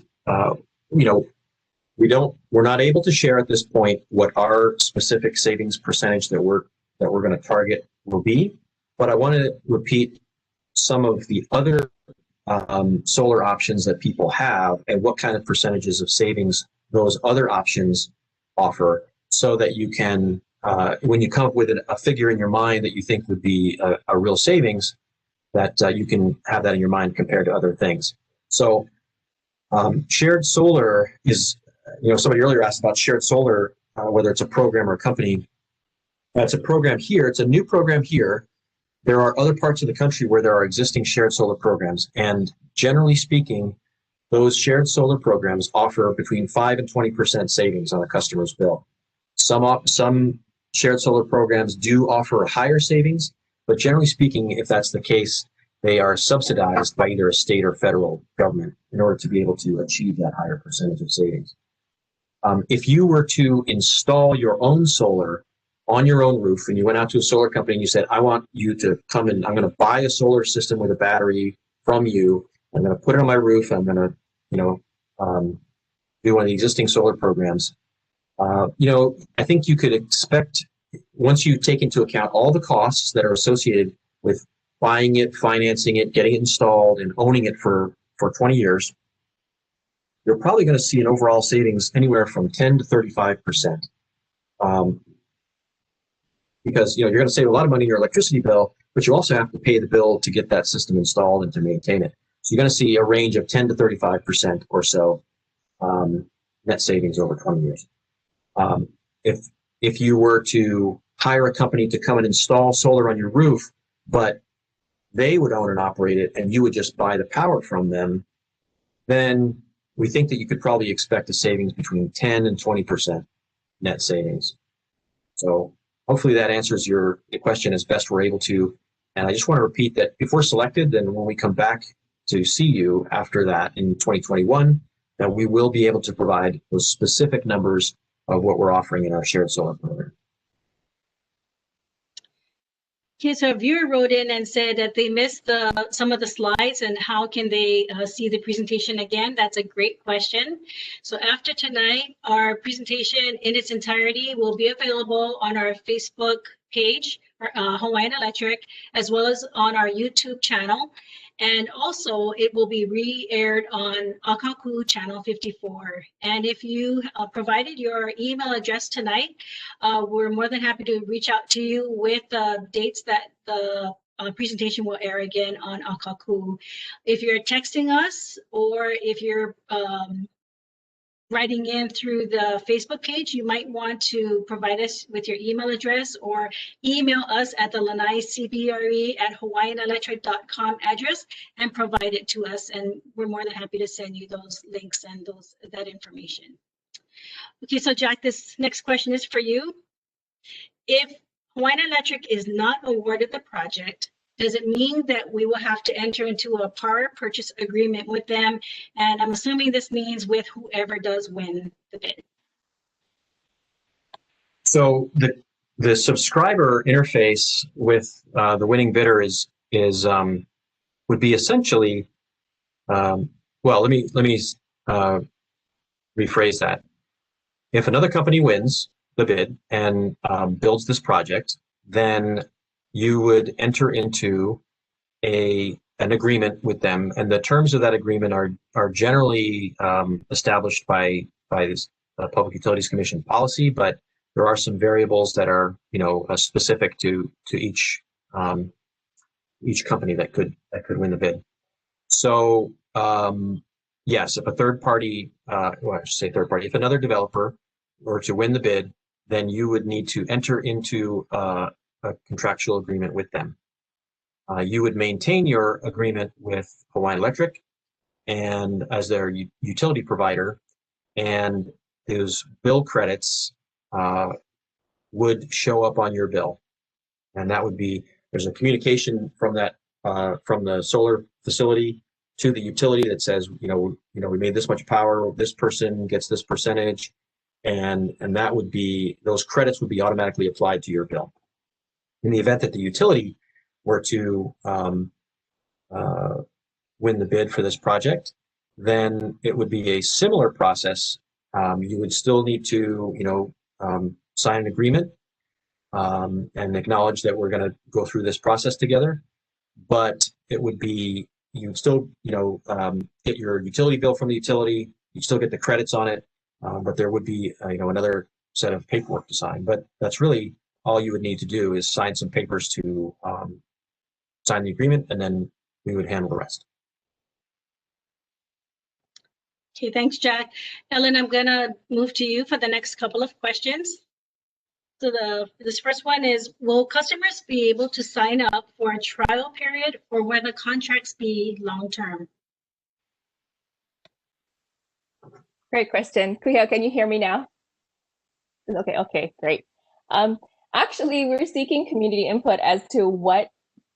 we're not able to share at this point what our specific savings percentage that we're going to target will be. But I want to repeat some of the other solar options that people have and what kind of percentages of savings those other options offer, so that you can, when you come up with a figure in your mind that you think would be a real savings, that you can have that in your mind compared to other things. So shared solar is, somebody earlier asked about shared solar, whether it's a program or a company. It's a program here. It's a new program here. There are other parts of the country where there are existing shared solar programs. And generally speaking, those shared solar programs offer between 5 and 20% savings on a customer's bill. Some shared solar programs do offer higher savings, but generally speaking, if that's the case, they are subsidized by either a state or federal government in order to be able to achieve that higher percentage of savings. If you were to install your own solar on your own roof and you went out to a solar company and you said, I want you to come and I'm going to buy a solar system with a battery from you. I'm going to put it on my roof. I'm going to, do one of the existing solar programs. I think you could expect, once you take into account all the costs that are associated with buying it, financing it, getting it installed, and owning it for 20 years, you're probably going to see an overall savings anywhere from 10 to 35%. Because you're going to save a lot of money in your electricity bill, but you also have to pay the bill to get that system installed and to maintain it. So you're going to see a range of 10 to 35% or so net savings over 20 years. If you were to hire a company to come and install solar on your roof, but they would own and operate it and you would just buy the power from them, then we think that you could probably expect a savings between 10 and 20% net savings. So hopefully that answers your question as best we're able to. And I just want to repeat that if we're selected, then when we come back to see you after that in 2021, that we will be able to provide those specific numbers of what we're offering in our shared solar program.
Okay, so a viewer wrote in and said that they missed some of the slides and how can they see the presentation again? That's a great question. So after tonight, our presentation in its entirety will be available on our Facebook page, Hawaiian Electric, as well as on our YouTube channel. And also it will be re-aired on Akaku channel 54. And if you provided your email address tonight, we're more than happy to reach out to you with dates that the presentation will air again on Akaku. If you're texting us or if you're writing in through the Facebook page, you might want to provide us with your email address or email us at the Lanai CBRE at hawaiianelectric.com address and provide it to us. And we're more than happy to send you those links and that information. Okay, so Jack, this next question is for you. If Hawaiian Electric is not awarded the project, does it mean that we will have to enter into a power purchase agreement with them? And I'm assuming this means with whoever does win the bid.
So the subscriber interface with the winning bidder would be essentially well. Let me rephrase that. If another company wins the bid and builds this project, then you would enter into an agreement with them, and the terms of that agreement are generally established by this Public Utilities Commission policy, but there are some variables that are specific to each company that could win the bid. So yes, if a third party, if another developer were to win the bid, then you would need to enter into a contractual agreement with them. You would maintain your agreement with Hawaiian Electric and as their utility provider, and those bill credits would show up on your bill. And that would be, there's a communication from that from the solar facility to the utility that says, we made this much power, this person gets this percentage, and that would be, those credits would be automatically applied to your bill. In the event that the utility were to win the bid for this project, then it would be a similar process. You would still need to, sign an agreement and acknowledge that we're going to go through this process together. But it would be, you'd still, get your utility bill from the utility. You still get the credits on it, but there would be, another set of paperwork to sign. But that's really all you would need to do is sign some papers to sign the agreement, and then we would handle the rest.
Okay, thanks, Jack. Ellen, I'm going to move to you for the next couple of questions. So this first one is, will customers be able to sign up for a trial period, or will the contracts be long-term?
Great question. Kuhio, can you hear me now? Okay, great. Actually, we're seeking community input as to what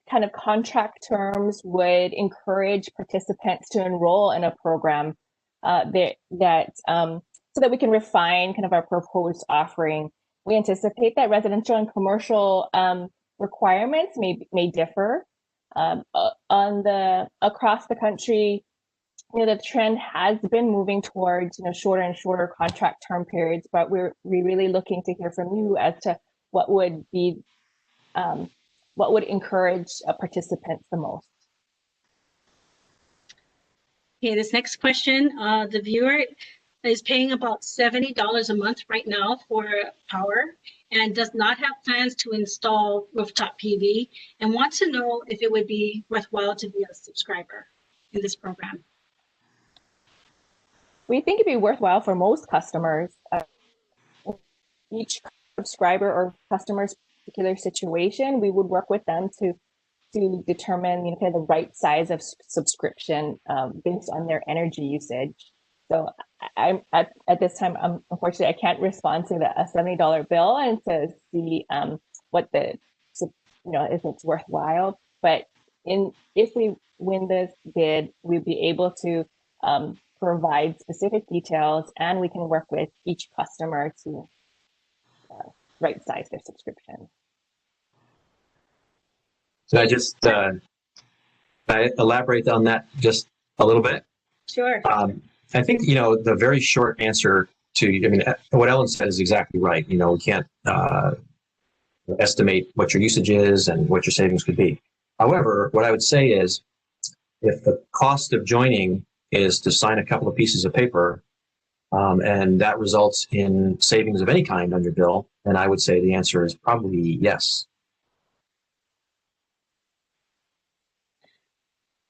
kind of contract terms would encourage participants to enroll in a program so that we can refine kind of our proposed offering. We anticipate that residential and commercial requirements may differ across the country. The trend has been moving towards shorter and shorter contract term periods, but we're really looking to hear from you as to what would encourage participants the most.
Okay, this next question, the viewer is paying about $70 a month right now for power and does not have plans to install rooftop PV and wants to know if it would be worthwhile to be a subscriber in this program.
We think it'd be worthwhile for most customers. Each subscriber or customer's particular situation, we would work with them to determine kind of the right size of subscription based on their energy usage. So I'm at this time, unfortunately, I can't respond to a $70 bill and to see what if it's worthwhile. But if we win this bid, we'll be able to provide specific details, and we can work with each customer to right size their subscription.
So I elaborate on that just a little bit.
Sure.
I think, the very short answer what Ellen said is exactly right. We can't estimate what your usage is and what your savings could be. However, what I would say is if the cost of joining is to sign a couple of pieces of paper, and that results in savings of any kind on your bill, then I would say the answer is probably yes.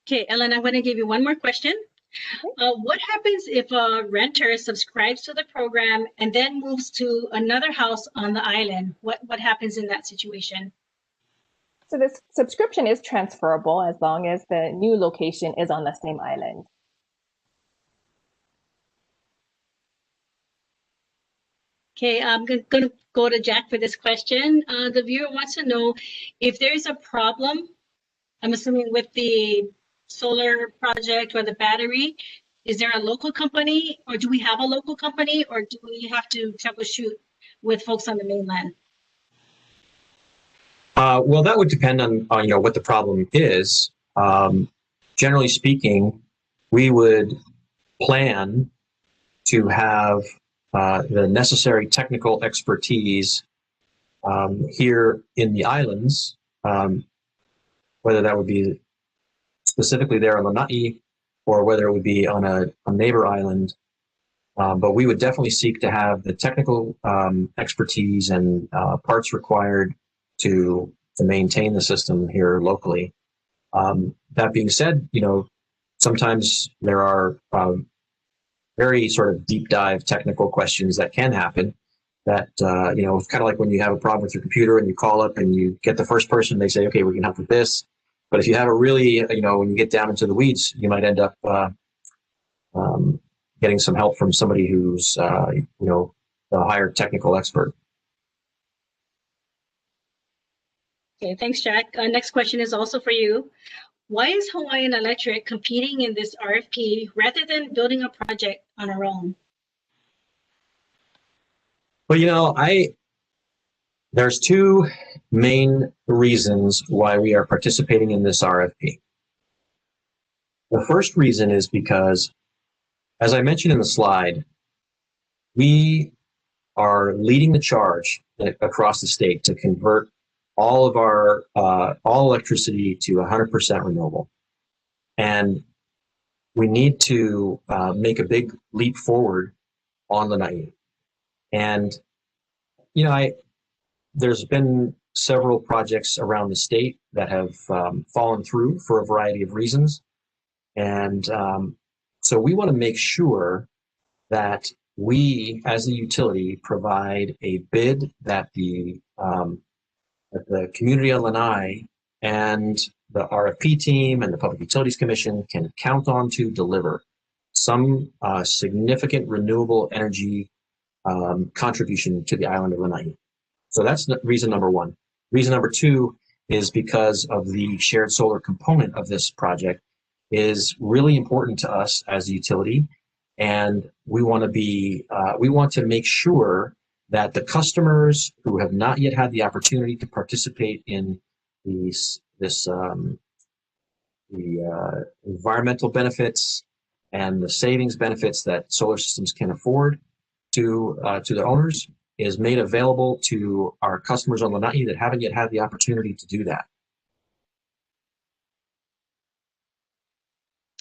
Okay, Ellen, I'm going to give you one more question. What happens if a renter subscribes to the program and then moves to another house on the island? What happens in that situation?
So this subscription is transferable as long as the new location is on the same island.
Okay, I'm going to go to Jack for this question. The viewer wants to know if there's a problem, I'm assuming with the solar project or the battery, is there a local company, or do we have a local company, or do we have to troubleshoot with folks on the mainland?
Well, that would depend on what the problem is. Generally speaking, we would plan to have the necessary technical expertise here in the islands, whether that would be specifically there on Lanai or whether it would be on a neighbor island. But we would definitely seek to have the technical expertise and parts required to maintain the system here locally. That being said, sometimes there are very sort of deep dive technical questions that can happen that, it's kind of like when you have a problem with your computer and you call up and you get the first person, they say, okay, we can help with this. But if you have a really, when you get down into the weeds, you might end up getting some help from somebody who's, a higher technical expert.
Okay, thanks, Jack. Next question is also for you. Why is Hawaiian Electric competing in this RFP rather than building a project on our own?
Well, there's two main reasons why we are participating in this RFP. The first reason is because, as I mentioned in the slide, we are leading the charge across the state to convert all of our all electricity to 100% renewable, and we need to make a big leap forward on Lanai. And there's been several projects around the state that have fallen through for a variety of reasons, and so we want to make sure that we, as a utility, provide a bid that the community on Lanai and the RFP team and the Public Utilities Commission can count on to deliver some significant renewable energy contribution to the island of Lanai. So that's reason number one. Reason number two is because of the shared solar component of this project is really important to us as a utility, and we want to make sure that the customers who have not yet had the opportunity to participate in the environmental benefits and the savings benefits that solar systems can afford to the owners is made available to our customers on Lanai that haven't yet had the opportunity to do that.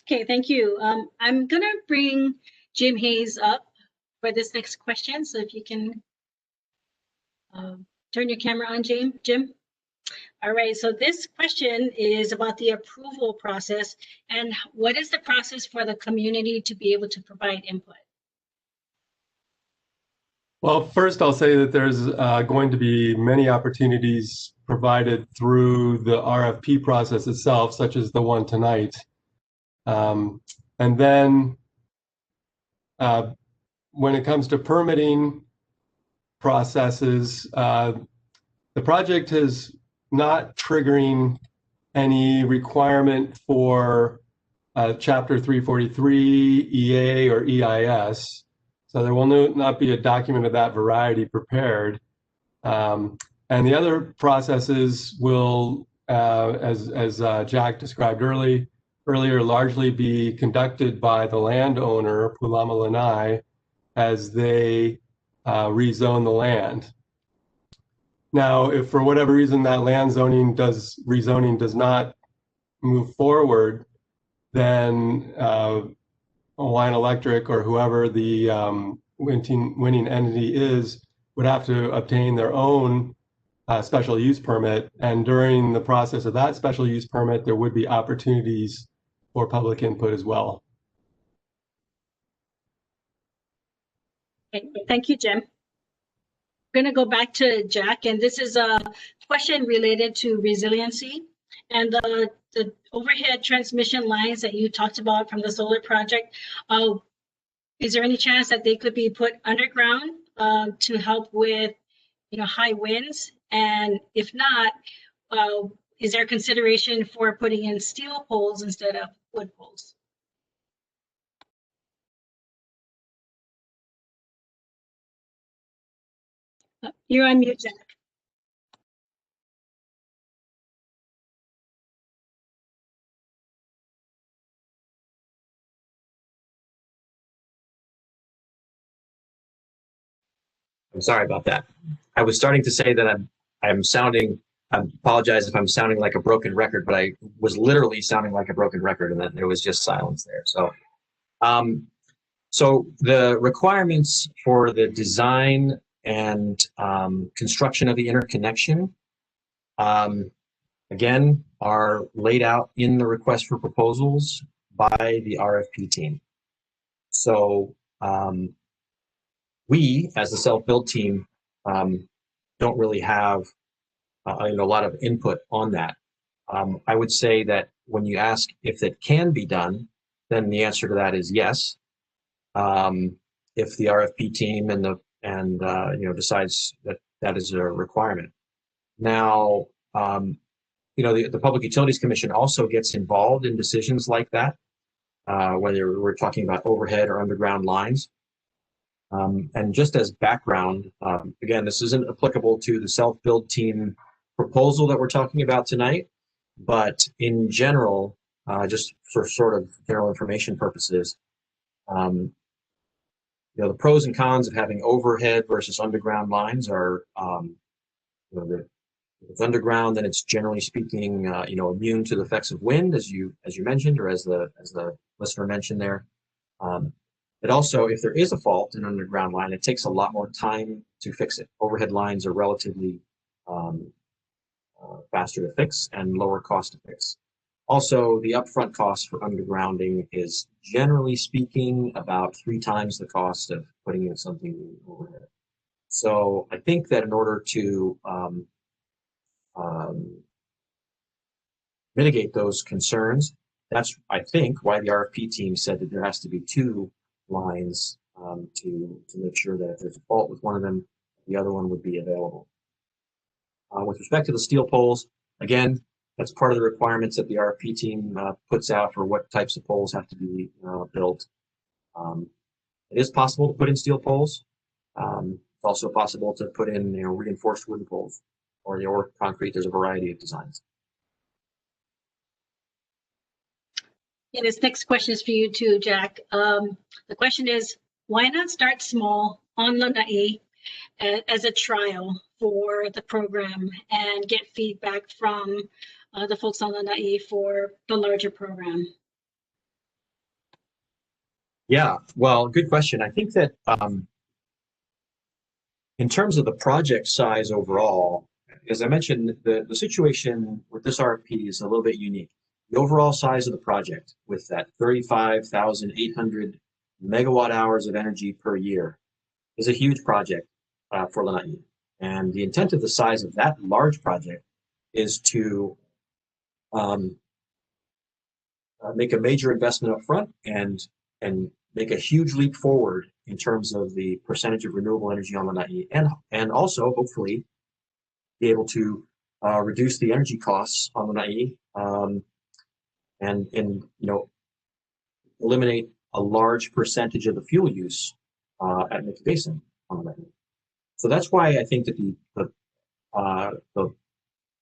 Okay, thank you. I'm going to bring Jim Hayes up for this next question. So if you can turn your camera on, Jim. All right, so this question is about the approval process and what is the process for the community to be able to provide input?
Well, first I'll say that there's going to be many opportunities provided through the RFP process itself, such as the one tonight. And then when it comes to permitting processes, the project is not triggering any requirement for Chapter 343 EA or EIS. So there will not be a document of that variety prepared. And the other processes will as Jack described earlier, largely be conducted by the landowner, Pulama Lanai, as they rezone the land. Now, if for whatever reason that rezoning does not move forward, then Hawaiian Electric or whoever the winning entity is would have to obtain their own special use permit. And during the process of that special use permit, there would be opportunities for public input as well.
Okay, thank you, Jim. I'm going to go back to Jack, and this is a question related to resiliency and the overhead transmission lines that you talked about from the solar project. Is there any chance that they could be put underground to help with, high winds? And if not, is there consideration for putting in steel poles instead of wood poles? You're on mute, Jack.
I'm sorry about that. I was starting to say that I apologize if I'm sounding like a broken record, but I was literally sounding like a broken record, and then there was just silence there. So the requirements for the design and construction of the interconnection, again, are laid out in the request for proposals by the RFP team. So we, as the self-build team, don't really have a lot of input on that. I would say that when you ask if it can be done, then the answer to that is yes. If the RFP team decides that that is a requirement. Now, the Public Utilities Commission also gets involved in decisions like that, whether we're talking about overhead or underground lines. And just as background, again, this isn't applicable to the self-build team proposal that we're talking about tonight, but in general, just for sort of general information purposes, the pros and cons of having overhead versus underground lines are, if it's underground, then it's generally speaking, immune to the effects of wind, as you mentioned, or as the listener mentioned there. It also, if there is a fault in an underground line, it takes a lot more time to fix it. Overhead lines are relatively faster to fix and lower cost to fix. Also, the upfront cost for undergrounding is, generally speaking, about 3 times the cost of putting in something overhead. So I think that in order to mitigate those concerns, that's, I think, why the RFP team said that there has to be 2 lines to make sure that if there's a fault with one of them, the other one would be available. With respect to the steel poles, again, that's part of the requirements that the RFP team puts out for what types of poles have to be built. It is possible to put in steel poles. It's also possible to put in reinforced wooden poles or concrete. There's a variety of designs.
Yeah, this next question is for you too, Jack. The question is, why not start small on Lanai as a trial for the program and get feedback from the folks on Lanai for the larger program?
Yeah, well, good question. I think that in terms of the project size overall, as I mentioned, the situation with this RFP is a little bit unique. The overall size of the project, with that 35,800 megawatt hours of energy per year, is a huge project for Lanai. And the intent of the size of that large project is to make a major investment up front and make a huge leap forward in terms of the percentage of renewable energy on Lanai, and also hopefully be able to reduce the energy costs on Lanai, and eliminate a large percentage of the fuel use at Mickey Basin on Lanai. So that's why I think that the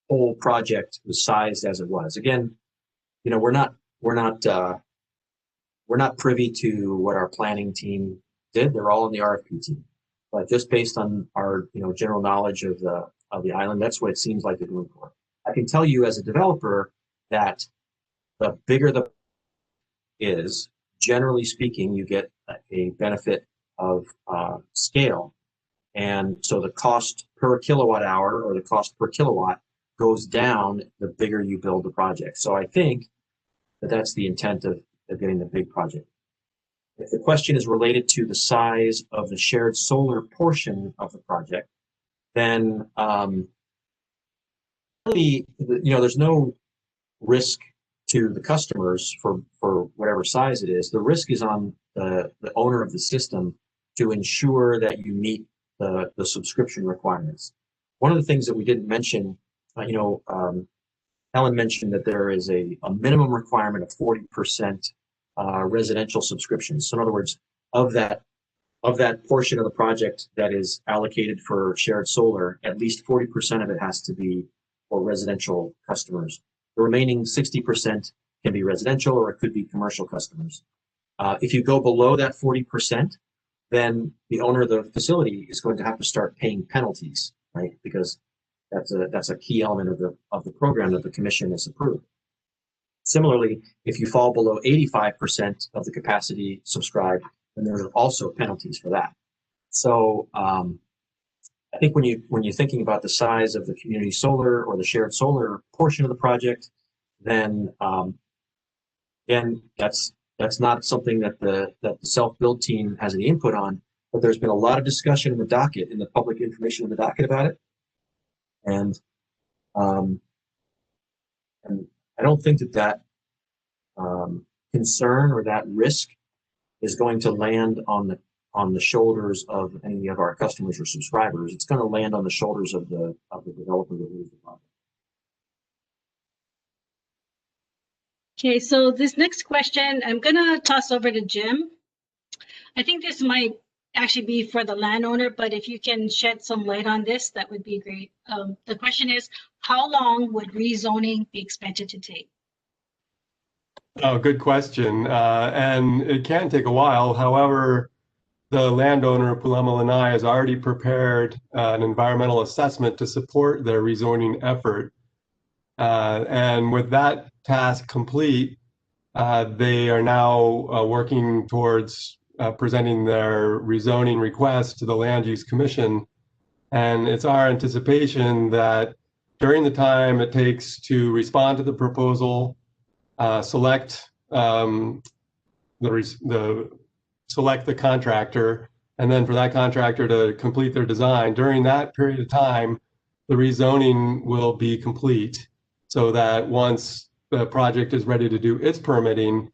whole project was sized as it was. Again, you know, we're not privy to what our planning team did. They're all in the RFP team, but just based on our, you know, general knowledge of the island, that's what it seems like they're doing for. I can tell you as a developer that the bigger the is, generally speaking, you get a benefit of scale. And so the cost per kilowatt hour or the cost per kilowatt goes down the bigger you build the project. So I think that that's the intent of getting the big project. If the question is related to the size of the shared solar portion of the project, then really, you know, there's no risk to the customers for whatever size it is. The risk is on the owner of the system to ensure that you meet the subscription requirements. One of the things that we didn't mention, Ellen mentioned that there is a minimum requirement of 40% residential subscriptions. So in other words, of that portion of the project that is allocated for shared solar, at least 40% of it has to be for residential customers. The remaining 60% can be residential or it could be commercial customers. If you go below that 40%, then the owner of the facility is going to have to start paying penalties, right? Because that's a key element of the program that the commission has approved. Similarly, if you fall below 85% of the capacity subscribed, then there are also penalties for that. So I think when you're thinking about the size of the community solar or the shared solar portion of the project, then again, that's not something that the self-build team has any input on, but there's been a lot of discussion in the docket, in the public information in the docket about it. And I don't think that concern or that risk is going to land on the shoulders of any of our customers or subscribers. It's going to land on the shoulders of the developer that owns the project.
Okay, so this next question, I'm gonna toss over to Jim. I think this might actually be for the landowner, but if you can shed some light on this, that would be great. The question is, how long would rezoning be expected to take?
Oh, good question. And it can take a while. However, the landowner, Pulama Lanai, has already prepared an environmental assessment to support their rezoning effort. And with that task complete, they are now working towards presenting their rezoning request to the Land Use Commission. And it's our anticipation that during the time it takes to respond to the proposal, select the contractor, and then for that contractor to complete their design, during that period of time, the rezoning will be complete, so that once the project is ready to do its permitting,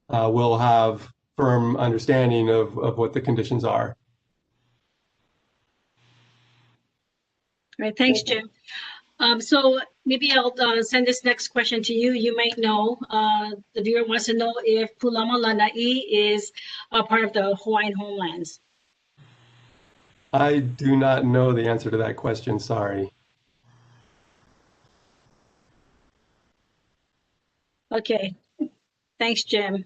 we'll have firm understanding of what the conditions are.
All right, thanks, Jim. So maybe I'll send this next question to you. You might know, the viewer wants to know if Pulama Lanai is a part of the Hawaiian homelands.
I do not know the answer to that question, sorry.
Okay, thanks, Jim.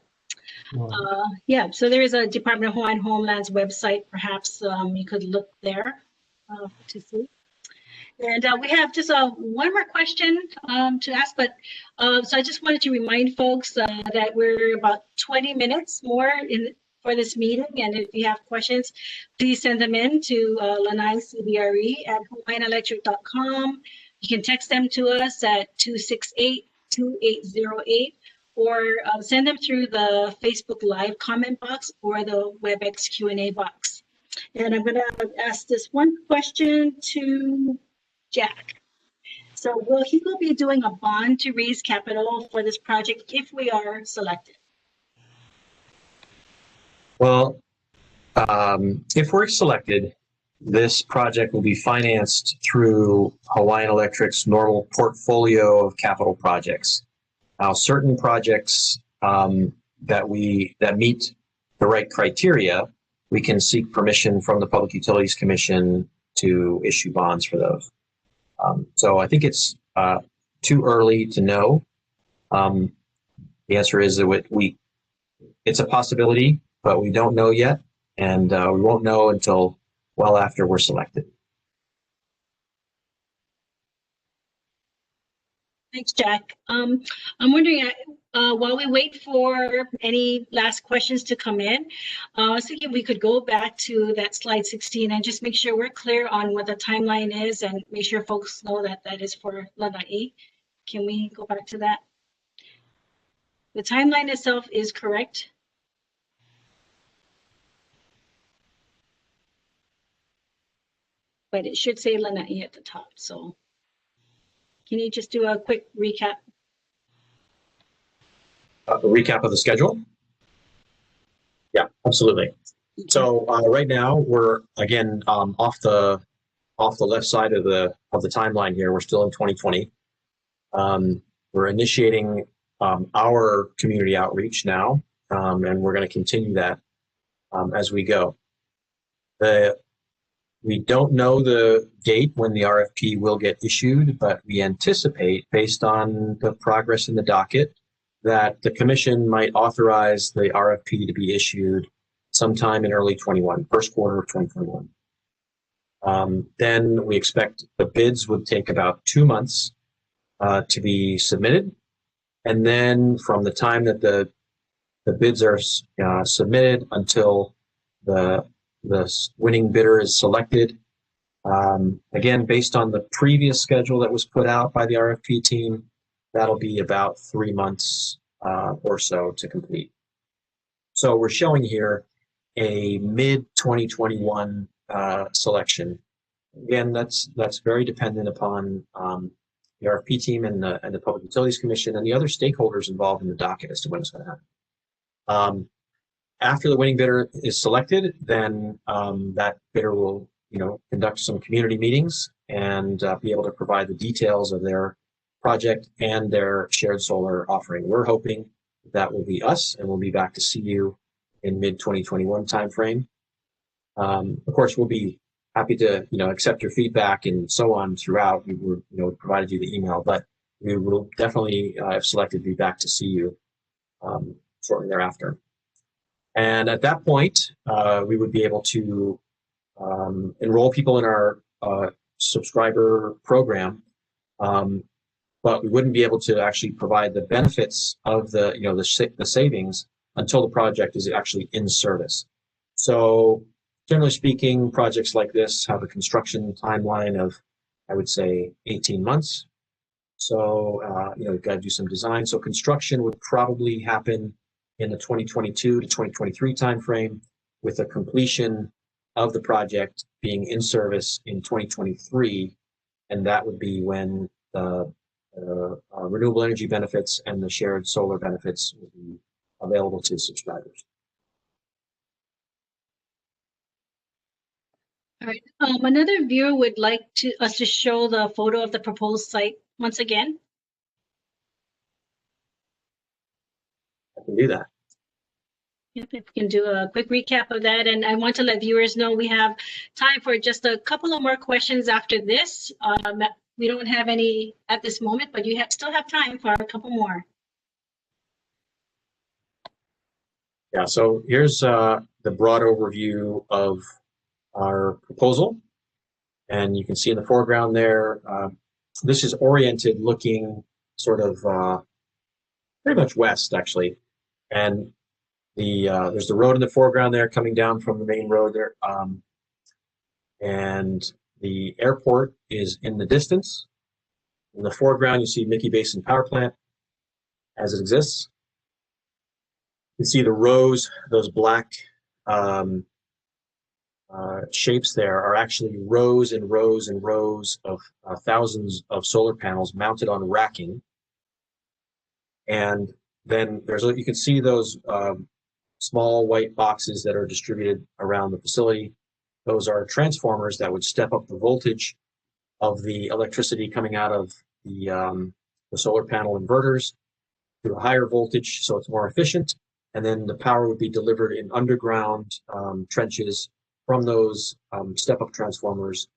Yeah, so there is a Department of Hawaiian Homelands website. Perhaps you could look there to see. And we have just one more question to ask, but so I just wanted to remind folks that we're about 20 minutes more for this meeting, and if you have questions, please send them in to Lanai CBRE at hawaiianelectric.com. You can text them to us at 268-2808, or send them through the Facebook Live comment box or the WebEx Q&A box. And I'm going to ask this one question to Jack. So will he be doing a bond to raise capital for this project if we are selected?
Well, if we're selected, this project will be financed through Hawaiian Electric's normal portfolio of capital projects. Now, certain projects that meet the right criteria, we can seek permission from the Public Utilities Commission to issue bonds for those. So I think it's too early to know. The answer is that it's a possibility, but we don't know yet, and we won't know until well after we're selected.
Thanks, Jack. I'm wondering, while we wait for any last questions to come in, I was thinking we could go back to that slide 16 and just make sure we're clear on what the timeline is and make sure folks know that that is for Lanai. Can we go back to that? The timeline itself is correct. But it should say Lanai at the top. So can you just do a quick recap?
A recap of the schedule? Yeah, absolutely. So right now we're again off the left side of the timeline here. We're still in 2020. We're initiating our community outreach now, and we're going to continue that as we go. We don't know the date when the RFP will get issued, but we anticipate, based on the progress in the docket, that the commission might authorize the RFP to be issued sometime in early 21, first quarter of 2021. Then we expect the bids would take about 2 months to be submitted. And then from the time that the bids are submitted until the winning bidder is selected, again, based on the previous schedule that was put out by the RFP team, that'll be about 3 months or so to complete. So we're showing here a mid-2021 selection. Again, that's very dependent upon the RFP team and the Public Utilities Commission and the other stakeholders involved in the docket as to when it's going to happen. After the winning bidder is selected, then that bidder will, conduct some community meetings and be able to provide the details of their project and their shared solar offering. We're hoping that will be us, and we'll be back to see you in mid-2021 timeframe. Of course, we'll be happy to, accept your feedback and so on throughout. We were, provided you the email, but we will definitely, if selected, be back to see you shortly thereafter. And at that point, we would be able to enroll people in our subscriber program, but we wouldn't be able to actually provide the benefits of the savings until the project is actually in service. So generally speaking, projects like this have a construction timeline of, I would say, 18 months. So, you've got to do some design. So construction would probably happen in the 2022 to 2023 timeframe, with a completion of the project being in service in 2023. And that would be when the renewable energy benefits and the shared solar benefits will be available to subscribers.
All right. Another viewer would like us to show the photo of the proposed site once again.
I can do that.
Yep, if we can do a quick recap of that. And I want to let viewers know we have time for just a couple of more questions after this. We don't have any at this moment, but you still have time for a couple more.
Yeah, so here's the broad overview of our proposal. And you can see in the foreground there, this is oriented looking sort of pretty much west, actually. And there's the road in the foreground there coming down from the main road there. And the airport is in the distance. In the foreground, you see Mickey Basin Power Plant as it exists. You can see the rows, those black shapes there are actually rows and rows and rows of thousands of solar panels mounted on racking. And then you can see those small white boxes that are distributed around the facility. Those are transformers that would step up the voltage of the electricity coming out of the solar panel inverters to a higher voltage, so it's more efficient. And then the power would be delivered in underground trenches from those step-up transformers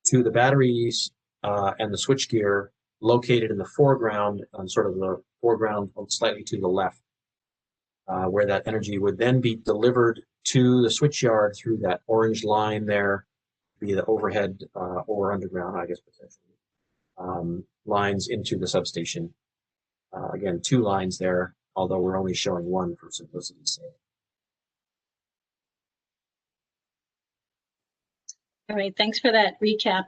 to the batteries and the switchgear located in the foreground, on sort of the foreground slightly to the left, where that energy would then be delivered to the switchyard through that orange line there, via the overhead or underground, I guess, potentially, lines into the substation. Again, 2 lines there, although we're only showing 1 for simplicity's sake.
All right, thanks for that recap.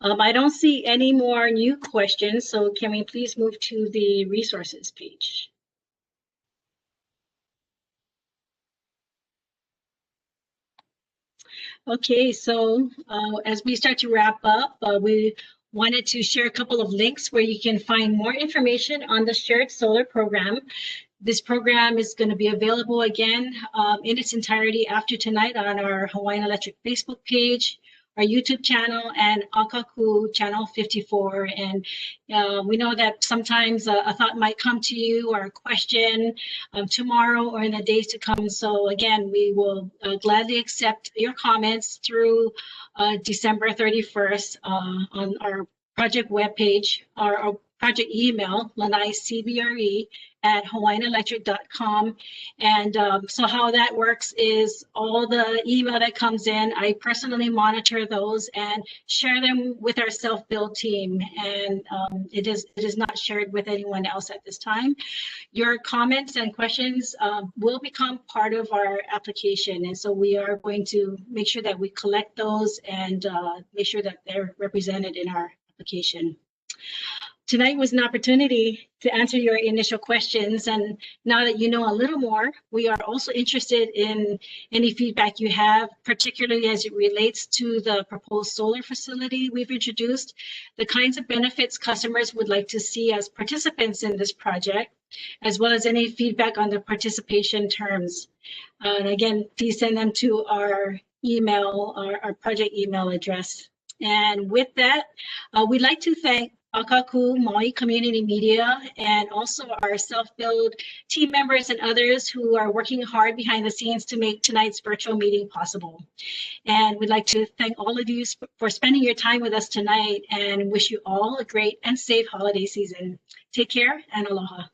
I don't see any more new questions, so can we please move to the resources page? Okay, so as we start to wrap up, we wanted to share a couple of links where you can find more information on the Shared Solar program. This program is going to be available again in its entirety after tonight on our Hawaiian Electric Facebook page, our YouTube channel, and Akaku channel 54. And we know that sometimes a thought might come to you or a question tomorrow or in the days to come. So again, we will gladly accept your comments through December 31st on our project webpage, our project email, Lanai CBRE@hawaiianelectric.com. And so how that works is all the email that comes in, I personally monitor those and share them with our self-build team. And it is not shared with anyone else at this time. Your comments and questions will become part of our application. And so we are going to make sure that we collect those and make sure that they're represented in our application. Tonight was an opportunity to answer your initial questions, and now that you know a little more, we are also interested in any feedback you have, particularly as it relates to the proposed solar facility we've introduced, the kinds of benefits customers would like to see as participants in this project, as well as any feedback on the participation terms. And again, please send them to our email, our project email address. And with that, we'd like to thank Akaku Maui Community Media and also our self-build team members and others who are working hard behind the scenes to make tonight's virtual meeting possible. And we'd like to thank all of you for spending your time with us tonight and wish you all a great and safe holiday season. Take care and aloha.